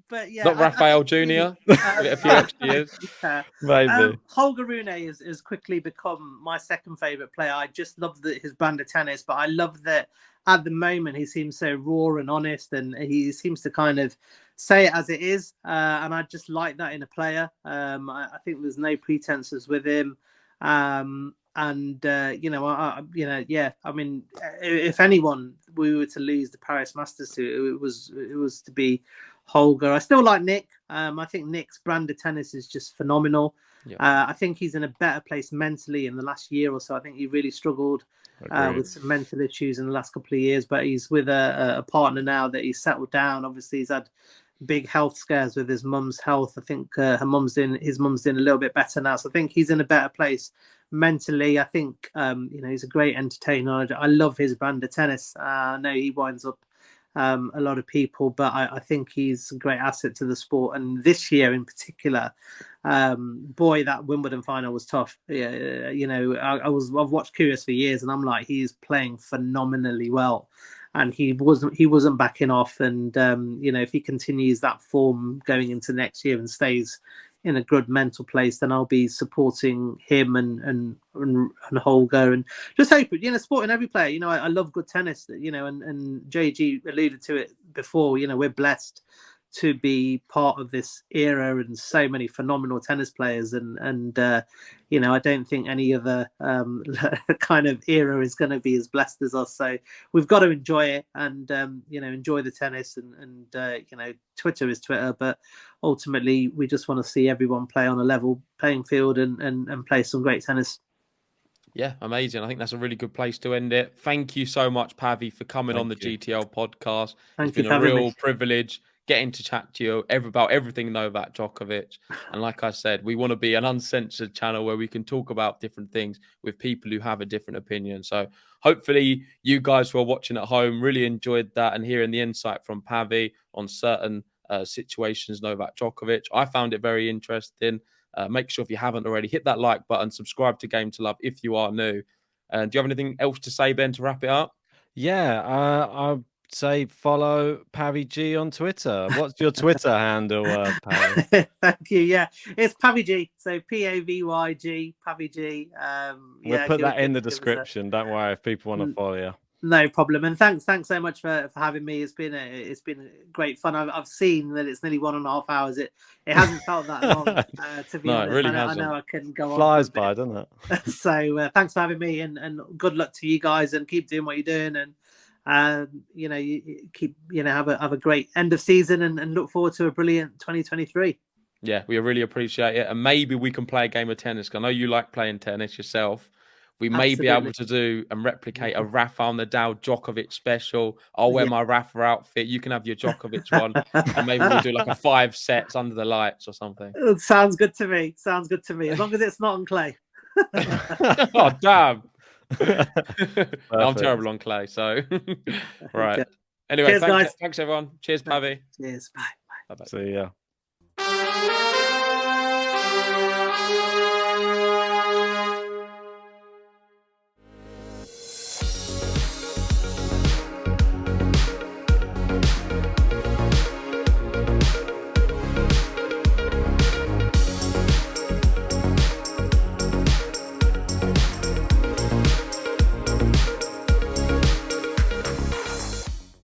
But yeah, not Rafael Jr. Give it a few extra years. Yeah. Maybe. Holger Rune has quickly become my second favorite player. I just love his brand of tennis, but I love that at the moment he seems so raw and honest, and he seems to kind of say it as it is, and I just like that in a player. I think there's no pretenses with him, and I mean, if anyone we were to lose the Paris Masters to, it was to be Holger. I still like Nick. I think Nick's brand of tennis is just phenomenal. Yeah. I think he's in a better place mentally in the last year or so. I think he really struggled with some mental issues in the last couple of years, but he's with a partner now that he's settled down. Obviously, he's had big health scares with his mum's health. I think his mum's doing a little bit better now. So I think he's in a better place mentally. I think he's a great entertainer. I love his brand of tennis. I know he winds up a lot of people, but I think he's a great asset to the sport. And this year in particular, that Wimbledon final was tough. Yeah, I've watched Kyrgios for years, and I'm like, he's playing phenomenally well, and he wasn't backing off. And if he continues that form going into next year and stays in a good mental place, then I'll be supporting him and Holger, and just hope, supporting every player. I love good tennis, and JG alluded to it before. We're blessed to be part of this era and so many phenomenal tennis players, and I don't think any other kind of era is going to be as blessed as us. So we've got to enjoy it and enjoy the tennis, and Twitter is Twitter, but ultimately we just want to see everyone play on a level playing field and play some great tennis. Yeah, amazing. I think that's a really good place to end it. Thank you so much, Pavvy, for coming on the GTL podcast. It's been a real privilege getting to chat to you about everything Novak Djokovic. And like I said, we want to be an uncensored channel where we can talk about different things with people who have a different opinion. So hopefully you guys who are watching at home really enjoyed that and hearing the insight from Pavvy on certain situations, Novak Djokovic. I found it very interesting. Make sure if you haven't already, hit that like button, subscribe to Game to Love if you are new. Do you have anything else to say, Ben, to wrap it up? Yeah, I'll say follow Pavvy G on Twitter. What's your Twitter handle, Pavvy? Thank you. Yeah, it's Pavvy G. So PAVYG, Pavvy G. We'll put that in the description. Don't worry if people want to follow you. No problem. And thanks so much for having me. It's been great fun. I've seen that it's nearly 1.5 hours. It hasn't felt that long, to be honest. It really hasn't. I know I can go on. Flies by, doesn't it? So thanks for having me, and good luck to you guys, and keep doing what you're doing, and you keep have a great end of season, and look forward to a brilliant 2023. Yeah, we really appreciate it, and maybe we can play a game of tennis. I know you like playing tennis yourself. We may be able to do and replicate a Rafael Nadal Djokovic special. I'll wear my Rafa outfit. You can have your Djokovic one. And maybe we'll do like a 5 sets under the lights or something. Sounds good to me. As long as it's not on clay. Oh, damn. I'm terrible on clay. So, right. Okay. Anyway, thanks everyone. Cheers, Pavvy. Cheers. Bye. See ya.